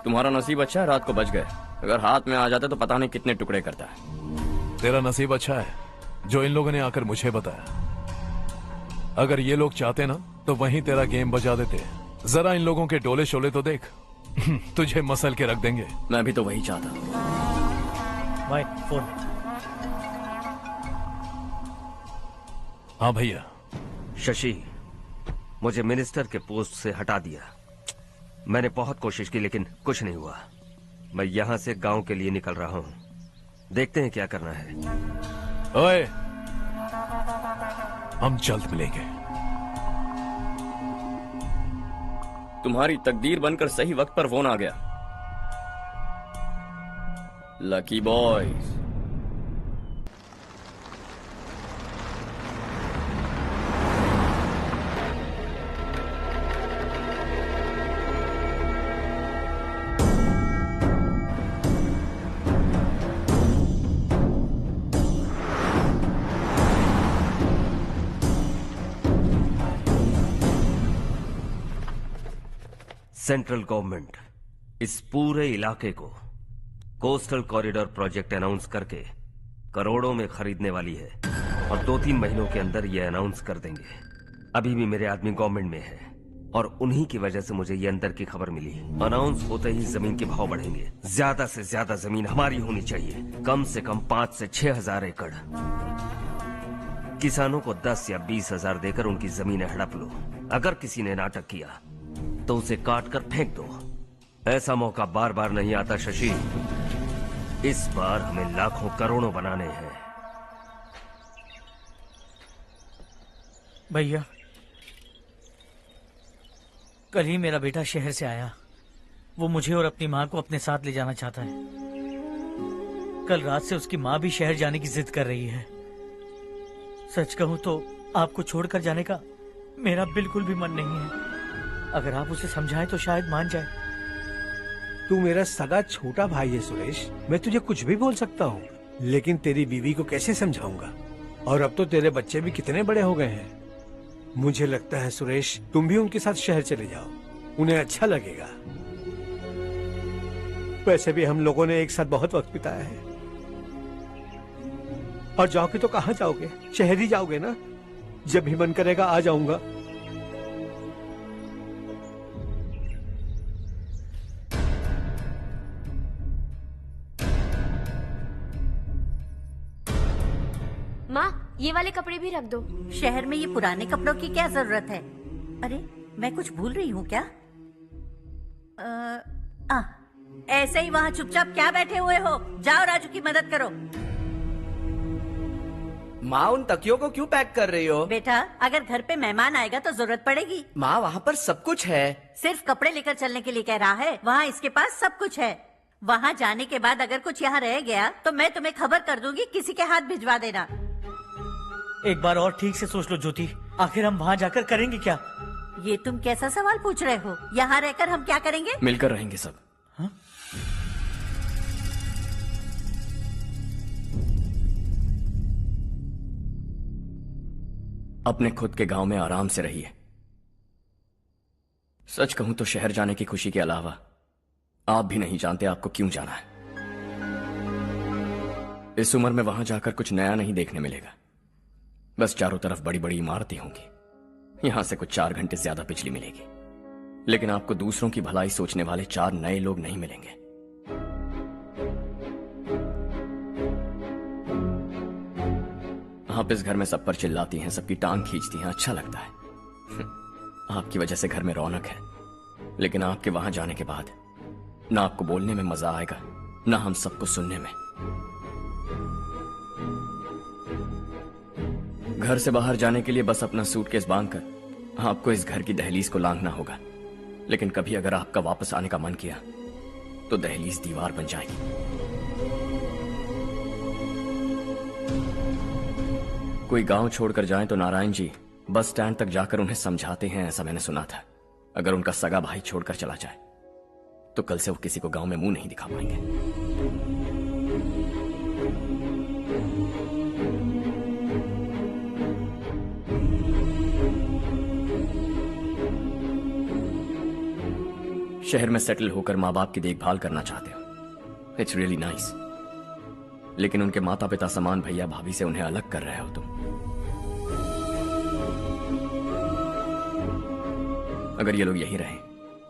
तुम्हारा नसीब अच्छा है रात को बच गए, अगर हाथ में आ जाते तो पता नहीं कितने टुकड़े करता है। तेरा नसीब अच्छा है जो इन लोगों ने आकर मुझे बताया। अगर ये लोग चाहते ना तो वहीं तेरा गेम बजा देते। जरा इन लोगों के डोले शोले तो देख। तुझे मसल के रख देंगे। मैं भी तो वही चाहता। भाई फोन। हाँ भैया। शशि, मुझे मिनिस्टर के पोस्ट से हटा दिया। मैंने बहुत कोशिश की लेकिन कुछ नहीं हुआ। मैं यहाँ से गांव के लिए निकल रहा हूँ। देखते हैं क्या करना है। ओए, हम जल्द मिलेंगे। तुम्हारी तकदीर बनकर सही वक्त पर फोन आ गया। Lucky boys. सेंट्रल गवर्नमेंट इस पूरे इलाके को कोस्टल कॉरिडोर प्रोजेक्ट अनाउंस करके करोड़ों में खरीदने वाली है और 2-3 महीनों के अंदर ये अनाउंस कर देंगे। अभी भी मेरे आदमी गवर्नमेंट में है और उन्हीं की वजह से मुझे ये अंदर की खबर मिली। अनाउंस होते ही जमीन के भाव बढ़ेंगे। ज्यादा से ज्यादा जमीन हमारी होनी चाहिए, कम से कम 5 से 6 हजार एकड़। किसानों को 10 या 20 हजार देकर उनकी जमीनें हड़प लो। अगर किसी ने नाटक किया तो उसे काट कर फेंक दो। ऐसा मौका बार बार नहीं आता शशि। इस बार हमें लाखों करोड़ों बनाने हैं। भैया, कल ही मेरा बेटा शहर से आया। वो मुझे और अपनी माँ को अपने साथ ले जाना चाहता है। कल रात से उसकी माँ भी शहर जाने की जिद कर रही है। सच कहूँ तो आपको छोड़कर जाने का मेरा बिल्कुल भी मन नहीं है। अगर आप उसे समझाएं तो शायद मान जाए। तू मेरा सगा छोटा भाई है सुरेश, मैं तुझे कुछ भी बोल सकता हूँ, लेकिन तेरी बीवी को कैसे समझाऊंगा? और अब तो तेरे बच्चे भी कितने बड़े हो गए हैं। मुझे लगता है सुरेश, तुम भी उनके साथ शहर चले जाओ, उन्हें अच्छा लगेगा। वैसे भी हम लोगों ने एक साथ बहुत वक्त बिताया है। और जाओगे तो कहाँ जाओगे? शहर ही जाओगे ना? जब भी मन करेगा आ जाऊंगा। माँ, ये वाले कपड़े भी रख दो। शहर में ये पुराने कपड़ों की क्या जरूरत है? अरे, मैं कुछ भूल रही हूँ क्या? ऐसे ही वहाँ चुपचाप क्या बैठे हुए हो? जाओ राजू की मदद करो। माँ, उन तकियों को क्यों पैक कर रही हो? बेटा, अगर घर पे मेहमान आएगा तो जरूरत पड़ेगी। माँ, वहाँ पर सब कुछ है। सिर्फ कपड़े लेकर चलने के लिए कह रहा है? वहाँ इसके पास सब कुछ है। वहाँ जाने के बाद अगर कुछ यहाँ रह गया तो मैं तुम्हें खबर कर दूंगी, किसी के हाथ भिजवा देना। एक बार और ठीक से सोच लो ज्योति, आखिर हम वहाँ जाकर करेंगे क्या? ये तुम कैसा सवाल पूछ रहे हो? यहाँ रहकर हम क्या करेंगे? मिलकर रहेंगे सब। हाँ? अपने खुद के गांव में आराम से रहिए। सच कहूं तो शहर जाने की खुशी के अलावा आप भी नहीं जानते आपको क्यों जाना है। इस उम्र में वहां जाकर कुछ नया नहीं देखने मिलेगा। बस चारों तरफ बड़ी बड़ी इमारतें होंगी। यहां से कुछ 4 घंटे ज्यादा बिजली मिलेगी, लेकिन आपको दूसरों की भलाई सोचने वाले 4 नए लोग नहीं मिलेंगे। आप इस घर में सब पर चिल्लाती हैं, सबकी टांग खींचती हैं, अच्छा लगता है। आपकी वजह से घर में रौनक है, लेकिन आपके वहां जाने के बाद ना आपको बोलने में मजा आएगा, ना हम सबको सुनने में। घर से बाहर जाने के लिए बस अपना सूटकेस बांधकर आपको इस घर की दहलीज को लांघना होगा, लेकिन कभी अगर आपका वापस आने का मन किया तो दहलीज दीवार बन जाएगी। कोई गांव छोड़कर जाएं तो नारायण जी बस स्टैंड तक जाकर उन्हें समझाते हैं, ऐसा मैंने सुना था। अगर उनका सगा भाई छोड़कर चला जाए तो कल से वो किसी को गांव में मुंह नहीं दिखा पाएंगे। शहर में सेटल होकर माँ बाप की देखभाल करना चाहते हो, इट्स रियली नाइस, लेकिन उनके माता पिता समान भैया भाभी से उन्हें अलग कर रहे हो तुम। अगर ये लोग यही रहे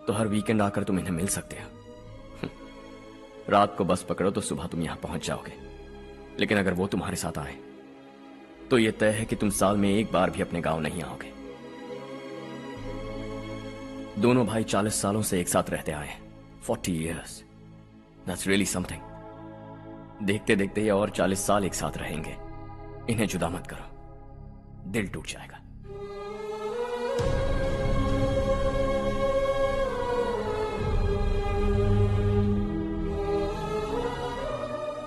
तो हर वीकेंड आकर तुम इन्हें मिल सकते हो। रात को बस पकड़ो तो सुबह तुम यहां पहुंच जाओगे, लेकिन अगर वो तुम्हारे साथ आए तो ये तय है कि तुम साल में एक बार भी अपने गांव नहीं आओगे। दोनों भाई 40 सालों से एक साथ रहते आए, 40 years, that's really something। देखते देखते ये और 40 साल एक साथ रहेंगे। इन्हें जुदा मत करो, दिल टूट जाएगा।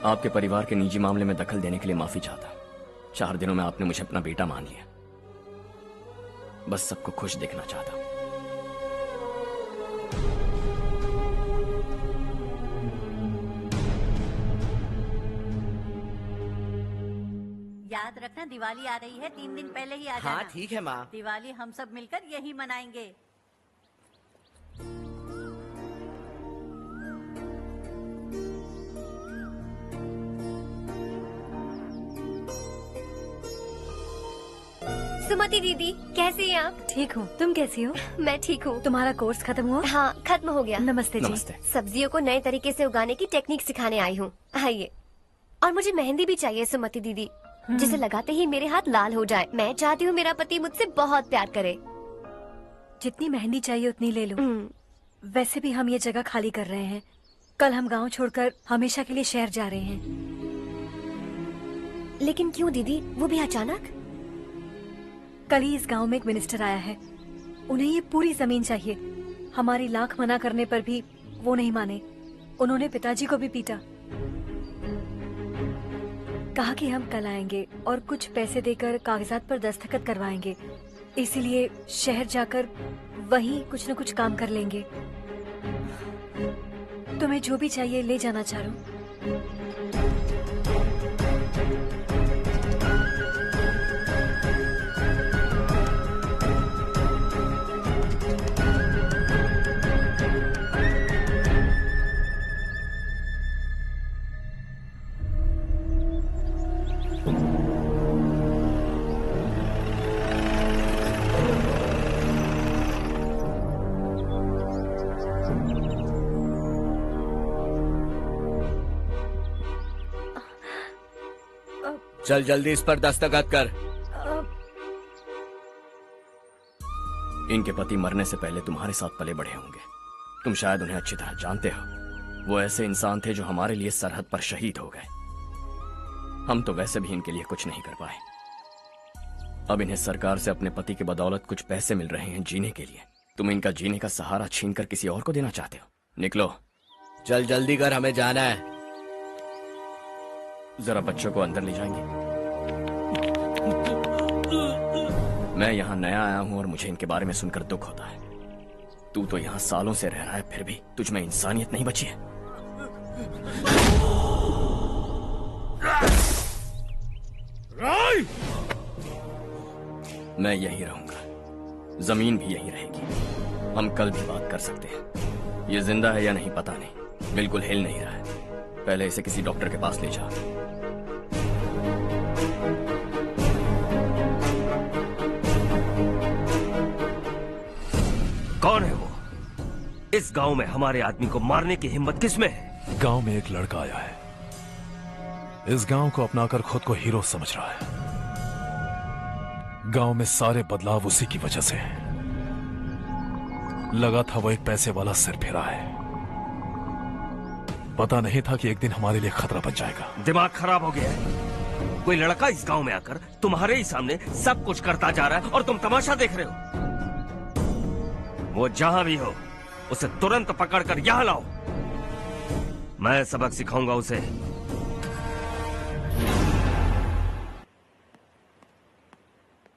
आपके परिवार के निजी मामले में दखल देने के लिए माफी चाहता। 4 दिनों में आपने मुझे अपना बेटा मान लिया। बस सबको खुश देखना चाहता। याद रखना, दिवाली आ रही है, 3 दिन पहले ही आ जाना। हाँ ठीक है माँ। दिवाली हम सब मिलकर यही मनाएंगे। सुमति दीदी, कैसे हैं आप? ठीक हूँ, तुम कैसी हो? मैं ठीक हूँ। तुम्हारा कोर्स खत्म हुआ? हाँ, खत्म हो गया। नमस्ते जी। नमस्ते। सब्जियों को नए तरीके से उगाने की टेक्निक सिखाने आई हूँ। आइए। और मुझे मेहंदी भी चाहिए सुमति दीदी, जिसे लगाते ही मेरे हाथ लाल हो जाए। मैं चाहती हूँ मेरा पति मुझसे बहुत प्यार करे। जितनी मेहंदी चाहिए उतनी ले लो। वैसे भी हम ये जगह खाली कर रहे हैं। कल हम गांव छोड़कर हमेशा के लिए शहर जा रहे हैं। लेकिन क्यों दीदी, वो भी अचानक? कल ही इस गांव में एक मिनिस्टर आया है, उन्हें ये पूरी जमीन चाहिए। हमारी लाख मना करने पर भी वो नहीं माने। उन्होंने पिताजी को भी पीटा। कहा कि हम कल आएंगे और कुछ पैसे देकर कागजात पर दस्तखत करवाएंगे। इसीलिए शहर जाकर वहीं कुछ न कुछ काम कर लेंगे। तुम्हें जो भी चाहिए ले जाना चारू। चल जल्दी इस पर दस्तखत कर। इनके पति मरने से पहले तुम्हारे साथ पले बढ़े होंगे। तुम शायद उन्हें अच्छी तरह जानते हो। वो ऐसे इंसान थे जो हमारे लिए सरहद पर शहीद हो गए। हम तो वैसे भी इनके लिए कुछ नहीं कर पाए। अब इन्हें सरकार से अपने पति के बदौलत कुछ पैसे मिल रहे हैं जीने के लिए। तुम इनका जीने का सहारा छीनकर किसी और को देना चाहते हो। निकलो, चल जल्दी कर, हमें जाना है। जरा बच्चों को अंदर ले जाएंगे। मैं यहाँ नया आया हूँ और मुझे इनके बारे में सुनकर दुख होता है। तू तो यहाँ सालों से रह रहा है, फिर भी तुझ में इंसानियत नहीं बची है। मैं यहीं रहूंगा, जमीन भी यहीं रहेगी। हम कल भी बात कर सकते हैं। ये जिंदा है या नहीं पता नहीं, बिल्कुल हिल नहीं रहा है। पहले इसे किसी डॉक्टर के पास ले जा। कौन है वो? इस गांव में हमारे आदमी को मारने की हिम्मत किसमें है? गांव में एक लड़का आया है, इस गांव को अपनाकर खुद को हीरो समझ रहा है। गांव में सारे बदलाव उसी की वजह से है। लगा था वो एक पैसे वाला सिरफिरा है, पता नहीं था कि एक दिन हमारे लिए खतरा बन जाएगा। दिमाग खराब हो गया है। कोई लड़का इस गांव में आकर तुम्हारे ही सामने सब कुछ करता जा रहा है और तुम तमाशा देख रहे हो। वो जहां भी हो उसे तुरंत पकड़कर यहां लाओ। मैं सबक सिखाऊंगा उसे।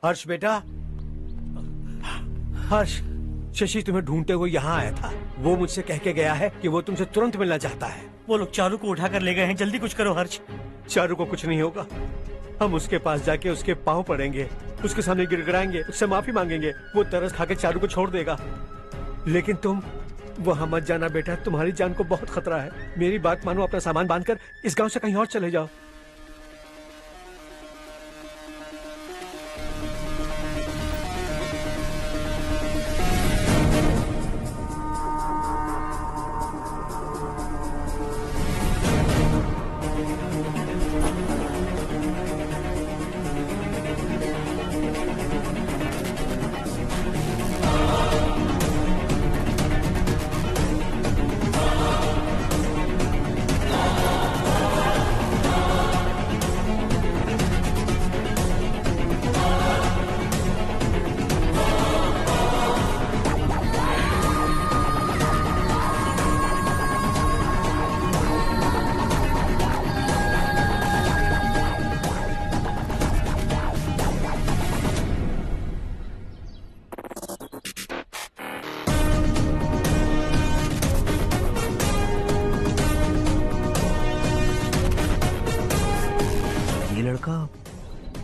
हर्ष बेटा, हर्ष, शशि तुम्हें ढूंढते हुए यहाँ आया था। वो मुझसे कह के गया है कि वो तुमसे तुरंत मिलना चाहता है। वो लोग चारू को उठाकर ले गए हैं, जल्दी कुछ करो हर्ष। चारू को कुछ नहीं होगा। हम उसके पास जाके उसके पांव पड़ेंगे, उसके सामने गिड़गिड़ाएंगे, उससे माफी मांगेंगे। वो तरस खा के चारू को छोड़ देगा। लेकिन तुम वहां मत जाना बेटा, तुम्हारी जान को बहुत खतरा है। मेरी बात मानो, अपना सामान बांधकर इस गांव से कहीं और चले जाओ।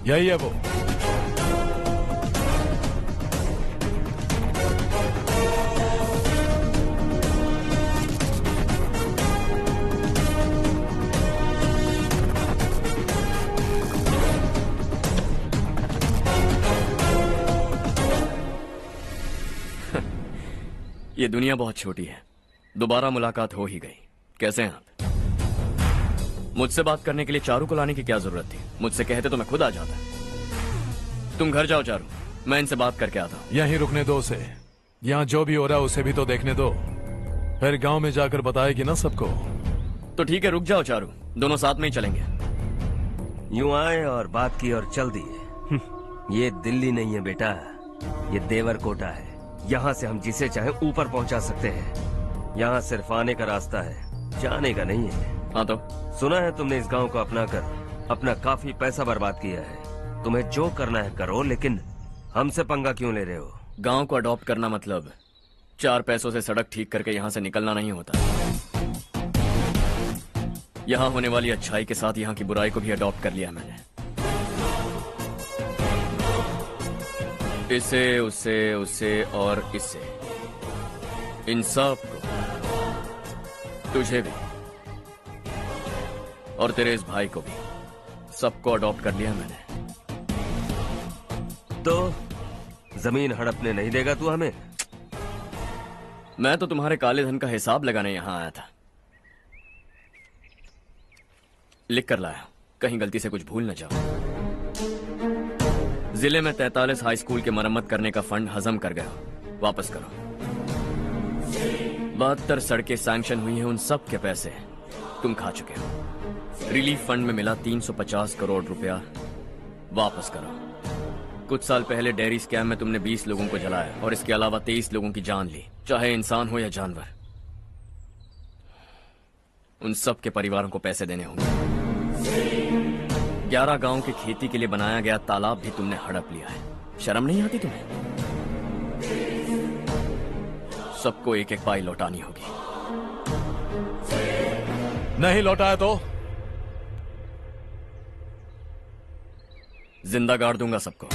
यही है वो। ये दुनिया बहुत छोटी है, दोबारा मुलाकात हो ही गई। कैसे हैं आप? मुझसे बात करने के लिए चारू को लाने की क्या जरूरत थी? मुझसे कहते तो मैं खुद आ जाता। तुम घर जाओ चारू, मैं इनसे बात करके आता हूँ। यहीं रुकने दो उसे, यहाँ जो भी हो रहा है उसे भी तो देखने दो, फिर गांव में जाकर बताएगी ना सबको। तो ठीक है, रुक जाओ चारू, दोनों साथ में ही चलेंगे। यूं आए और बात की और चल दिए। ये दिल्ली नहीं है बेटा, ये देवरकोटा है। यहाँ से हम जिसे चाहे ऊपर पहुँचा सकते हैं। यहाँ सिर्फ आने का रास्ता है, जाने का नहीं है। हाँ तो सुना है तुमने इस गांव को अपना कर अपना काफी पैसा बर्बाद किया है। तुम्हें जो करना है करो, लेकिन हमसे पंगा क्यों ले रहे हो? गांव को अडॉप्ट करना मतलब 4 पैसों से सड़क ठीक करके यहाँ से निकलना नहीं होता। यहाँ होने वाली अच्छाई के साथ यहाँ की बुराई को भी अडॉप्ट कर लिया मैंने। इसे, उसे, उसे और इससे, इन सब को, तुझे भी और तेरे इस भाई को भी, सबको अडॉप्ट कर लिया मैंने। तो जमीन हड़पने नहीं देगा तू हमें? मैं तो तुम्हारे काले धन का हिसाब लगाने यहां आया था। लिख कर लाया, कहीं गलती से कुछ भूल न जाओ। जिले में 43 हाई स्कूल के मरम्मत करने का फंड हजम कर गया, वापस करो। 72 सड़कें सैंक्शन हुई हैं, उन सब के पैसे तुम खा चुके हो। रिलीफ फंड में मिला 350 करोड़ रुपया, वापस करो। कुछ साल पहले डेयरी स्कैम में तुमने 20 लोगों को जलाया और इसके अलावा 23 लोगों की जान ली, चाहे इंसान हो या जानवर। उन सब के परिवारों को पैसे देने होंगे। 11 गांव की खेती के लिए बनाया गया तालाब भी तुमने हड़प लिया है। शर्म नहीं आती तुम्हें? सबको एक एक पाई लौटानी होगी। नहीं लौटाया तो जिंदा गाड़ दूंगा सबको।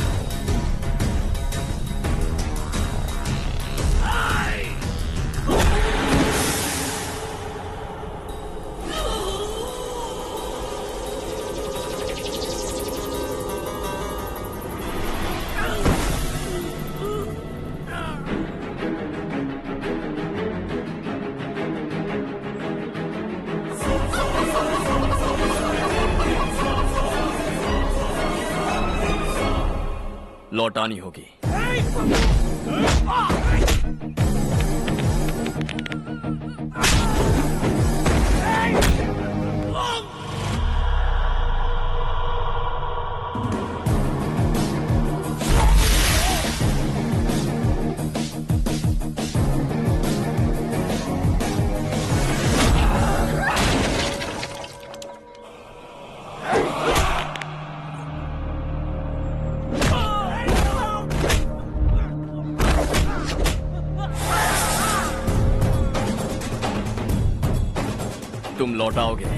लौटानी होगी। तुम लौटाओगे।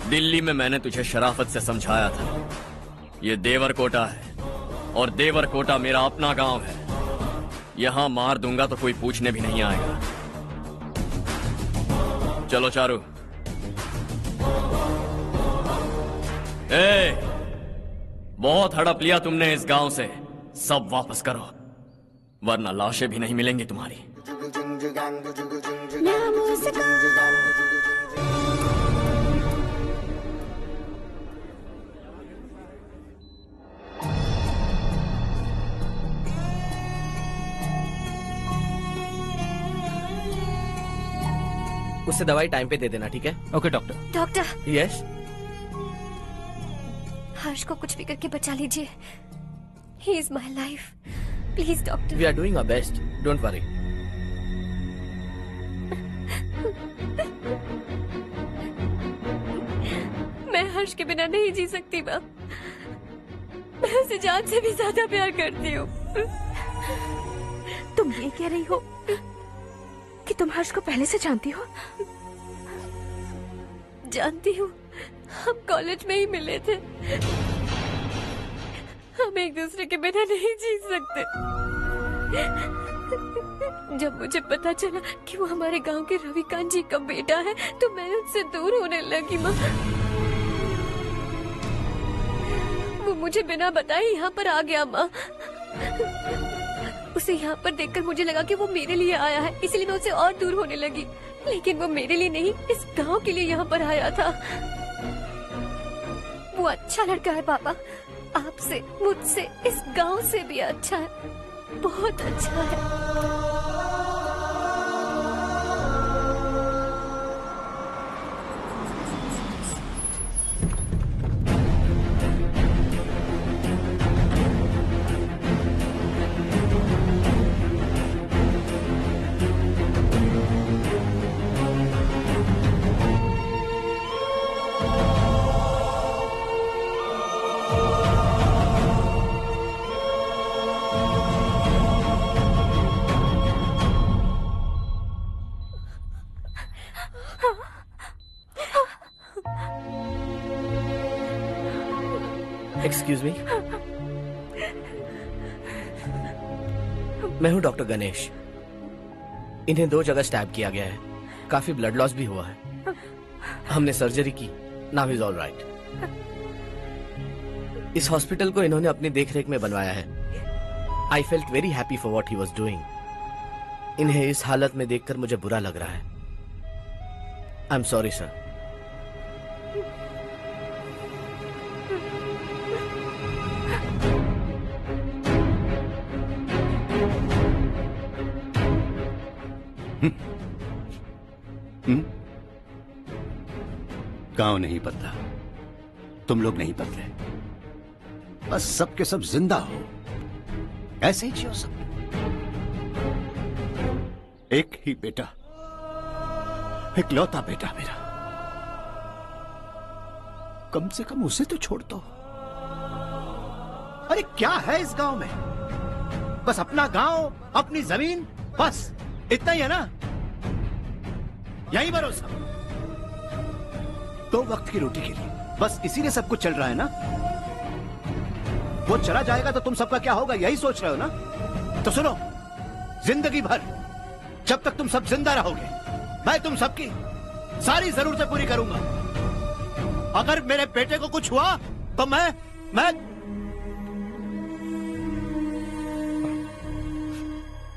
दिल्ली में मैंने तुझे शराफत से समझाया था, ये देवरकोटा है और देवरकोटा मेरा अपना गांव है। यहां मार दूंगा तो कोई पूछने भी नहीं आएगा। चलो चारू। बहुत हड़प लिया तुमने इस गांव से, सब वापस करो वरना लाशें भी नहीं मिलेंगी तुम्हारी। उससे दवाई टाइम पे दे देना, ठीक है? Okay doctor. Doctor. Yes. Harsh को कुछ भी करके बचा लीजिए। He is my life, please doctor. We are doing our best, don't worry. मैं हर्ष के बिना नहीं जी सकती माँ। मैं उसे जान से भी ज्यादा प्यार करती हूँ। तुम ये कह रही हो कि तुम हर्ष को पहले से जानती हो? जानती हूँ, हम कॉलेज में ही मिले थे। हम एक दूसरे के बिना नहीं जी सकते। जब मुझे पता चला कि वो हमारे गांव के रविकांत जी का बेटा है तो मैं उनसे दूर होने लगी माँ। वो मुझे बिना बताए यहाँ पर आ गया माँ। उसे यहाँ पर देखकर मुझे लगा कि वो मेरे लिए आया है, इसलिए मैं उससे और दूर होने लगी। लेकिन वो मेरे लिए नहीं, इस गांव के लिए यहाँ पर आया था। वो अच्छा लड़का है पापा, आपसे, मुझसे, इस गांव से भी अच्छा है, बहुत अच्छा है। एक्सक्यूज मी, मैं हूं डॉक्टर गणेश। इन्हें 2 जगह स्टैब किया गया है, काफी ब्लड लॉस भी हुआ है। हमने सर्जरी की, नाउ इज ऑल राइट। इस हॉस्पिटल को इन्होंने अपनी देखरेख में बनवाया है। I felt very happy for what he was doing. इन्हें इस हालत में देखकर मुझे बुरा लग रहा है। I am sorry sir. गांव नहीं बदला, तुम लोग नहीं बदले, बस सबके सब जिंदा हो, ऐसे ही जियो सब। एक ही बेटा, इकलौता बेटा मेरा, कम से कम उसे तो छोड़ दो। अरे क्या है इस गांव में? बस अपना गांव, अपनी जमीन, बस इतना ही है ना? यही भरोसा, 2 वक्त की रोटी के लिए, बस इसीलिए सब कुछ चल रहा है ना? वो चला जाएगा तो तुम सबका क्या होगा, यही सोच रहे हो ना? तो सुनो, जिंदगी भर जब तक तुम सब जिंदा रहोगे, मैं तुम सबकी सारी जरूरतें पूरी करूंगा। अगर मेरे बेटे को कुछ हुआ तो मैं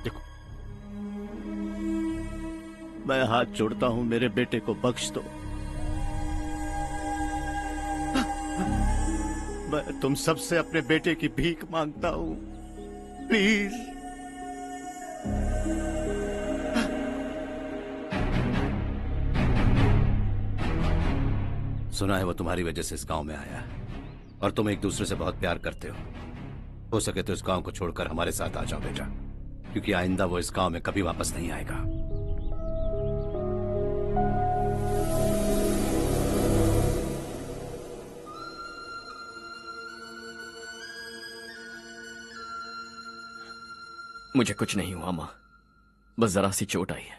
देखो, मैं हाथ जोड़ता हूं, मेरे बेटे को बख्श दो। मैं तुम सबसे अपने बेटे की भीख मांगता हूं, प्लीज। सुना है वो तुम्हारी वजह से इस गांव में आया है और तुम एक दूसरे से बहुत प्यार करते हो सके तो इस गांव को छोड़कर हमारे साथ आ जाओ बेटा, क्योंकि आइंदा वो इस गांव में कभी वापस नहीं आएगा। मुझे कुछ नहीं हुआ माँ, बस जरा सी चोट आई है।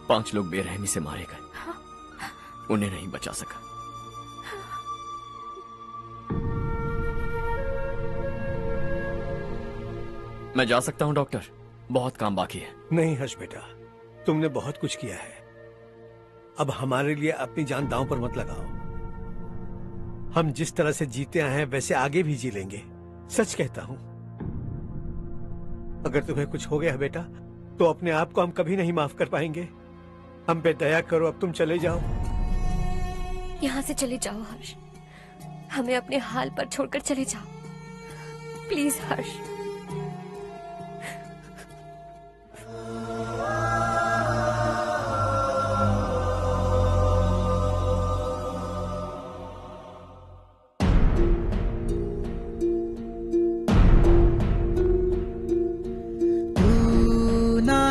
5 लोग बेरहमी से मारे गए, उन्हें नहीं बचा सका। मैं जा सकता हूं डॉक्टर, बहुत काम बाकी है। नहीं हर्ष बेटा, तुमने बहुत कुछ किया है, अब हमारे लिए अपनी जान दांव पर मत लगाओ। हम जिस तरह से जीते आए हैं वैसे आगे भी जी लेंगे, सच कहता हूं। अगर तुम्हें कुछ हो गया बेटा तो अपने आप को हम कभी नहीं माफ कर पाएंगे। हम पे दया करो, अब तुम चले जाओ। यहाँ से चले जाओ हर्ष, हमें अपने हाल पर छोड़कर चले जाओ, प्लीज हर्ष।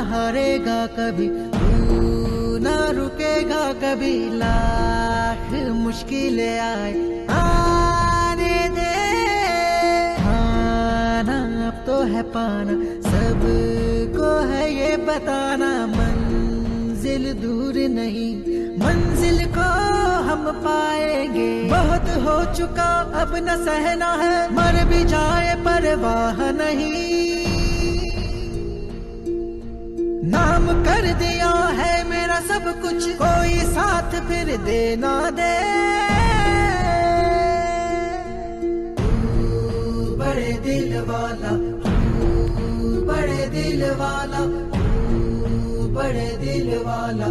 हारेगा कभी, तू ना रुकेगा कभी, लाख मुश्किलें आए आने दे। खाना अब तो है पाना, सबको है ये बताना, मंजिल दूर नहीं, मंजिल को हम पाएंगे। बहुत हो चुका अब न सहना है, मर भी जाए परवाह नहीं। नाम कर दिया है मेरा सब कुछ, कोई साथ फिर दे ना दे। बड़े दिल वाला, बड़े दिल वाला, बड़े दिल वाला,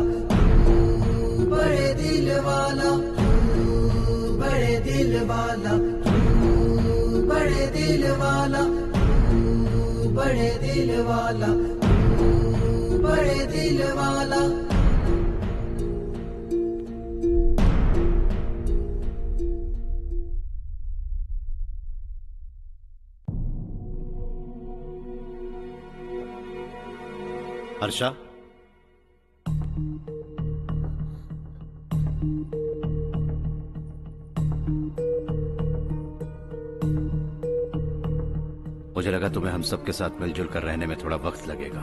बड़े दिल वाला, बड़े दिल वाला, बड़े दिल वाला, बड़े दिल वाला, बड़े दिल वाला। हर्षा, मुझे लगा तुम्हें हम सबके साथ मिलजुल कर रहने में थोड़ा वक्त लगेगा,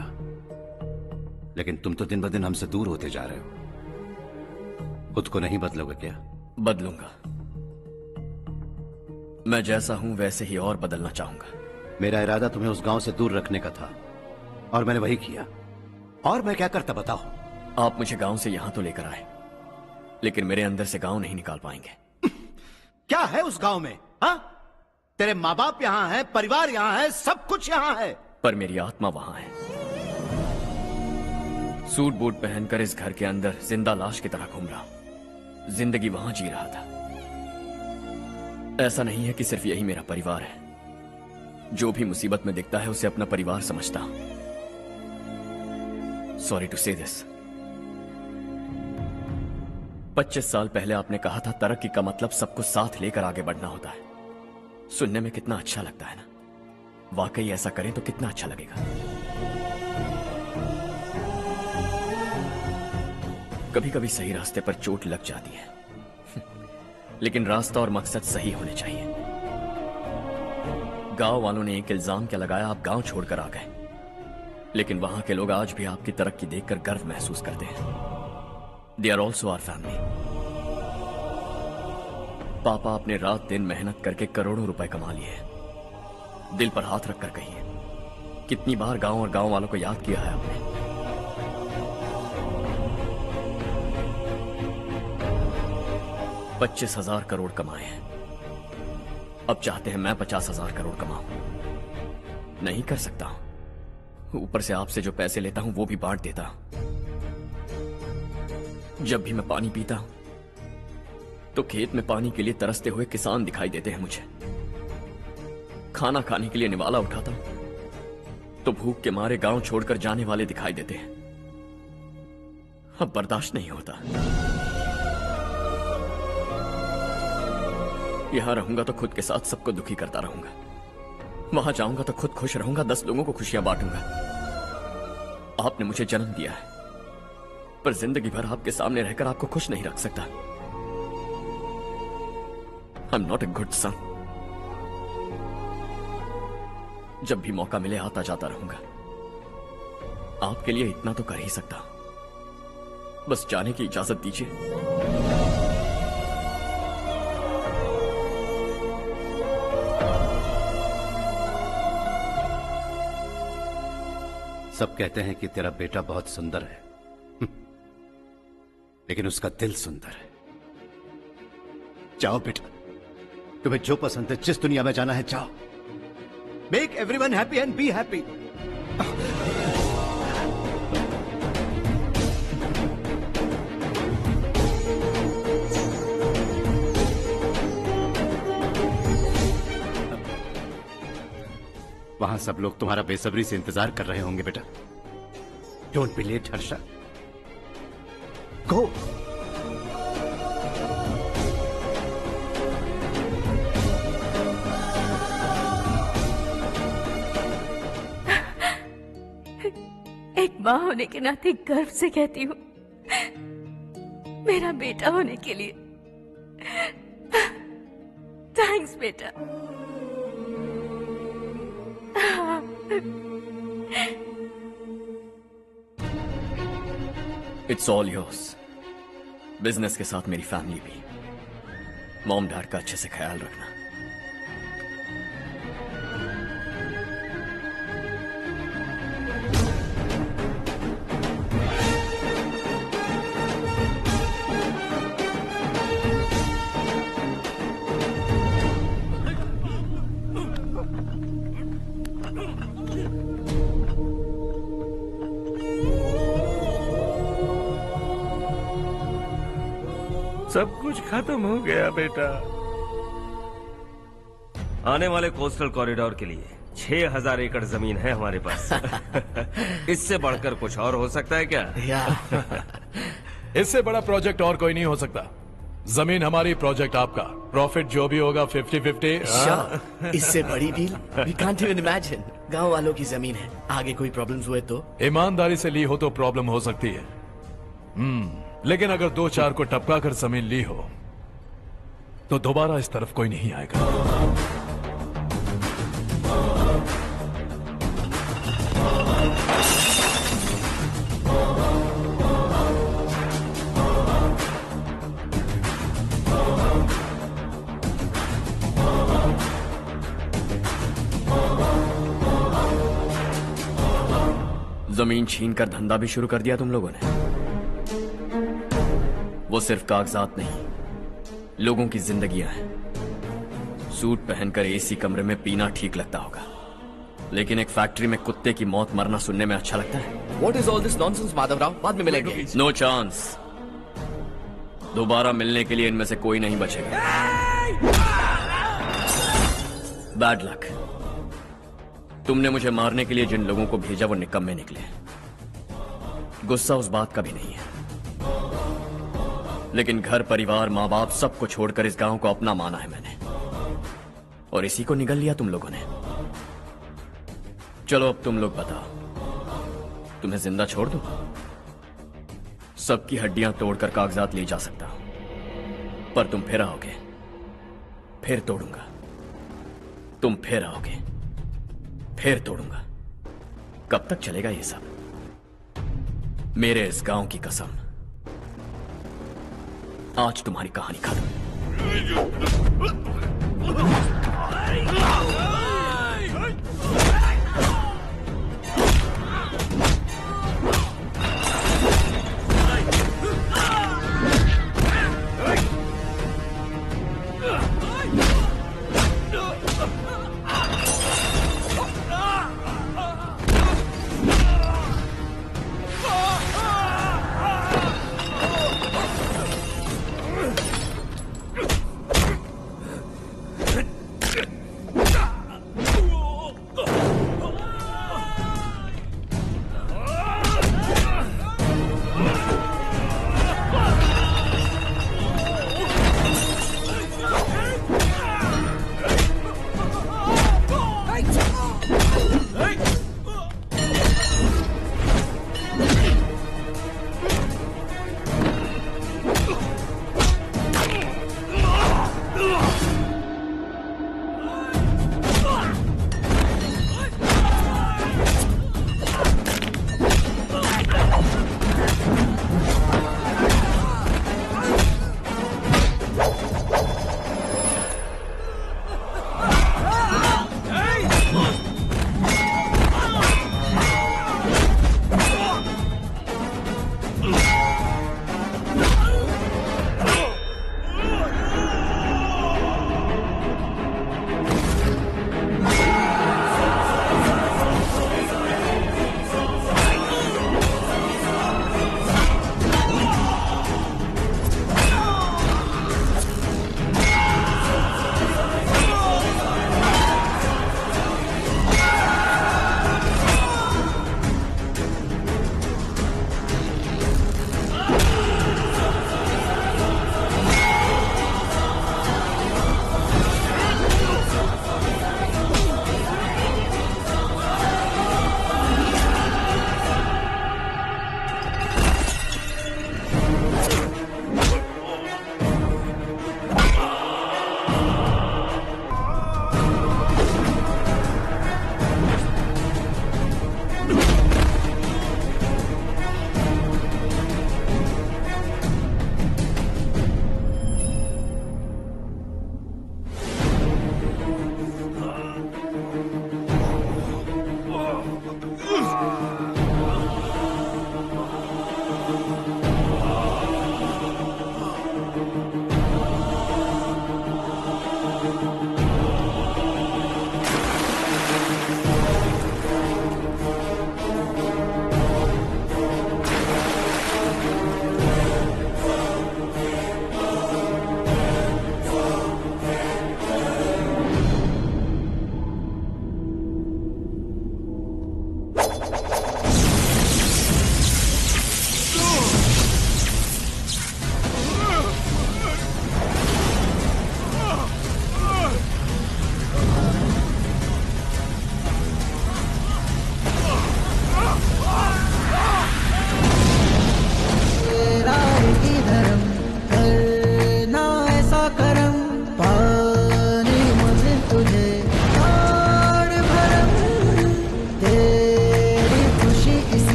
लेकिन तुम तो दिन ब दिन हमसे दूर होते जा रहे हो। खुद को नहीं बदलोगे क्या? बदलूंगा। मैं जैसा हूं वैसे ही और बदलना चाहूंगा। मेरा इरादा तुम्हें उस गांव से दूर रखने का था और मैंने वही किया। और मैं क्या करता बताओ? आप मुझे गांव से यहां तो लेकर आए, लेकिन मेरे अंदर से गांव नहीं निकाल पाएंगे। क्या है उस गांव में? हाँ, तेरे माँ बाप यहाँ हैं, परिवार यहाँ है, सब कुछ यहाँ है, पर मेरी आत्मा वहां है। सूट बूट पहनकर इस घर के अंदर जिंदा लाश की तरह घूम रहा हूं। जिंदगी वहां जी रहा था। ऐसा नहीं है कि सिर्फ यही मेरा परिवार है। जो भी मुसीबत में दिखता है उसे अपना परिवार समझता हूं। सॉरी टू से दिस। 25 साल पहले आपने कहा था तरक्की का मतलब सबको साथ लेकर आगे बढ़ना होता है। सुनने में कितना अच्छा लगता है ना? वाकई ऐसा करें तो कितना अच्छा लगेगा। कभी कभी सही रास्ते पर चोट लग जाती है, लेकिन रास्ता और मकसद सही होने चाहिए। गांव वालों ने एक इल्जाम क्या लगाया, आप गांव छोड़कर आ गए, लेकिन वहां के लोग आज भी आपकी तरक्की देखकर गर्व महसूस करते हैं। They are also our family. पापा आपने रात दिन मेहनत करके करोड़ों रुपए कमा लिए। दिल पर हाथ रखकर कहिए, कितनी बार गांव और गांव वालों को याद किया है आपने? $25,000 करोड़ कमाए हैं। अब चाहते हैं मैं 50,000 करोड़ कमाऊं। नहीं कर सकता हूं। ऊपर से आपसे जो पैसे लेता हूं वो भी बांट देता हूं। जब भी मैं पानी पीता हूं तो खेत में पानी के लिए तरसते हुए किसान दिखाई देते हैं मुझे। खाना खाने के लिए निवाला उठाता हूं तो भूख के मारे गांव छोड़कर जाने वाले दिखाई देते हैं। अब बर्दाश्त नहीं होता। यहां रहूंगा तो खुद के साथ सबको दुखी करता रहूंगा। वहां जाऊंगा तो खुद खुश रहूंगा, 10 लोगों को खुशियां बांटूंगा। आपने मुझे जन्म दिया है, पर जिंदगी भर आपके सामने रहकर आपको खुश नहीं रख सकता। I am not a good son. जब भी मौका मिले आता जाता रहूंगा। आपके लिए इतना तो कर ही सकता हूं। बस जाने की इजाजत दीजिए। सब कहते हैं कि तेरा बेटा बहुत सुंदर है, लेकिन उसका दिल सुंदर है। जाओ बेटा, तुम्हें जो पसंद है, जिस दुनिया में जाना है जाओ। Make everyone happy and be happy. वहां सब लोग तुम्हारा बेसब्री से इंतजार कर रहे होंगे बेटा। डोंट बी लेट हर्षा, गो। एक माँ होने के नाते गर्व से कहती हूँ, मेरा बेटा होने के लिए थैंक्स बेटा। It's all yours. बिजनेस के साथ मेरी फैमिली भी। मॉम डैड का अच्छे से ख्याल रखना। सब कुछ खत्म हो गया बेटा। आने वाले कोस्टल कॉरिडोर के लिए 6000 एकड़ जमीन है हमारे पास। इससे बढ़कर कुछ और हो सकता है क्या? इससे बड़ा प्रोजेक्ट और कोई नहीं हो सकता। जमीन हमारी, प्रोजेक्ट आपका। प्रॉफिट जो भी होगा 50-50। इससे बड़ी deal we can't even imagine. गांव वालों की जमीन है, आगे कोई प्रॉब्लम्स हुए तो? ईमानदारी से ली हो तो प्रॉब्लम हो सकती है, लेकिन अगर 2-4 को टपका कर जमीन ली हो तो दोबारा इस तरफ कोई नहीं आएगा। जमीन छीन कर धंधा भी शुरू कर दिया तुम लोगों ने। वो सिर्फ कागजात नहीं, लोगों की जिंदगियां हैं। सूट पहनकर एसी कमरे में पीना ठीक लगता होगा, लेकिन एक फैक्ट्री में कुत्ते की मौत मरना सुनने में अच्छा लगता है। What is all this nonsense, Madhavrao? बाद में मिलेंगे। No chance. दोबारा मिलने के लिए इनमें से कोई नहीं बचेगा। Bad luck. तुमने मुझे मारने के लिए जिन लोगों को भेजा वो निकम्मे निकले। गुस्सा उस बात का भी नहीं है, लेकिन घर परिवार माँ बाप सबको छोड़कर इस गांव को अपना माना है मैंने, और इसी को निगल लिया तुम लोगों ने। चलो अब तुम लोग बताओ, तुम्हें जिंदा छोड़ दूं? सबकी हड्डियां तोड़कर कागजात ले जा सकता हूं, पर तुम फिर आओगे, फिर तोड़ूंगा। तुम फिर आओगे, फिर तोड़ूंगा। कब तक चलेगा ये सब? मेरे इस गांव की कसम, आज तुम्हारी कहानी खत्म।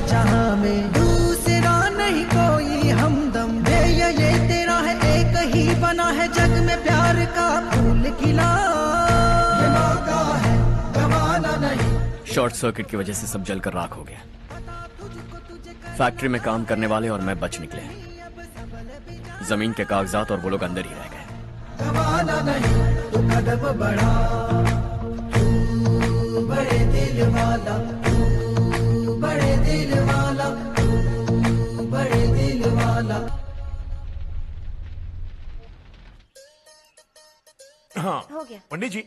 जहां में दूसरा नहीं कोई हमदम। ये तेरा है, एक ही बना है जग में प्यार का फूल खिला। ये मौका है गवाना नहीं। शॉर्ट सर्किट की वजह से सब जलकर राख हो गया। फैक्ट्री में काम करने वाले और मैं बच निकले। जमीन के कागजात और वो लोग अंदर ही रह गए। गवाना नहीं तू कदम बढ़ा, तू बड़े दिल वाला, तू बड़े दिल वाला, तू बड़े दिल वाला। हाँ हो गया। पंडित जी,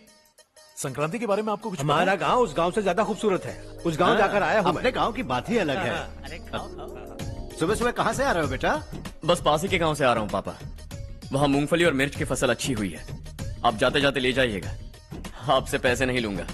संक्रांति के बारे में आपको कुछ हमारा गांव उस गांव से ज्यादा खूबसूरत है। उस गांव जाकर आया हूँ। अपने गांव की बात ही अलग है। सुबह सुबह कहाँ से आ रहे हो बेटा? बस पास ही के गांव से आ रहा हूँ पापा। वहाँ मूंगफली और मिर्च की फसल अच्छी हुई है। आप जाते जाते ले जाइएगा। आपसे पैसे नहीं लूंगा।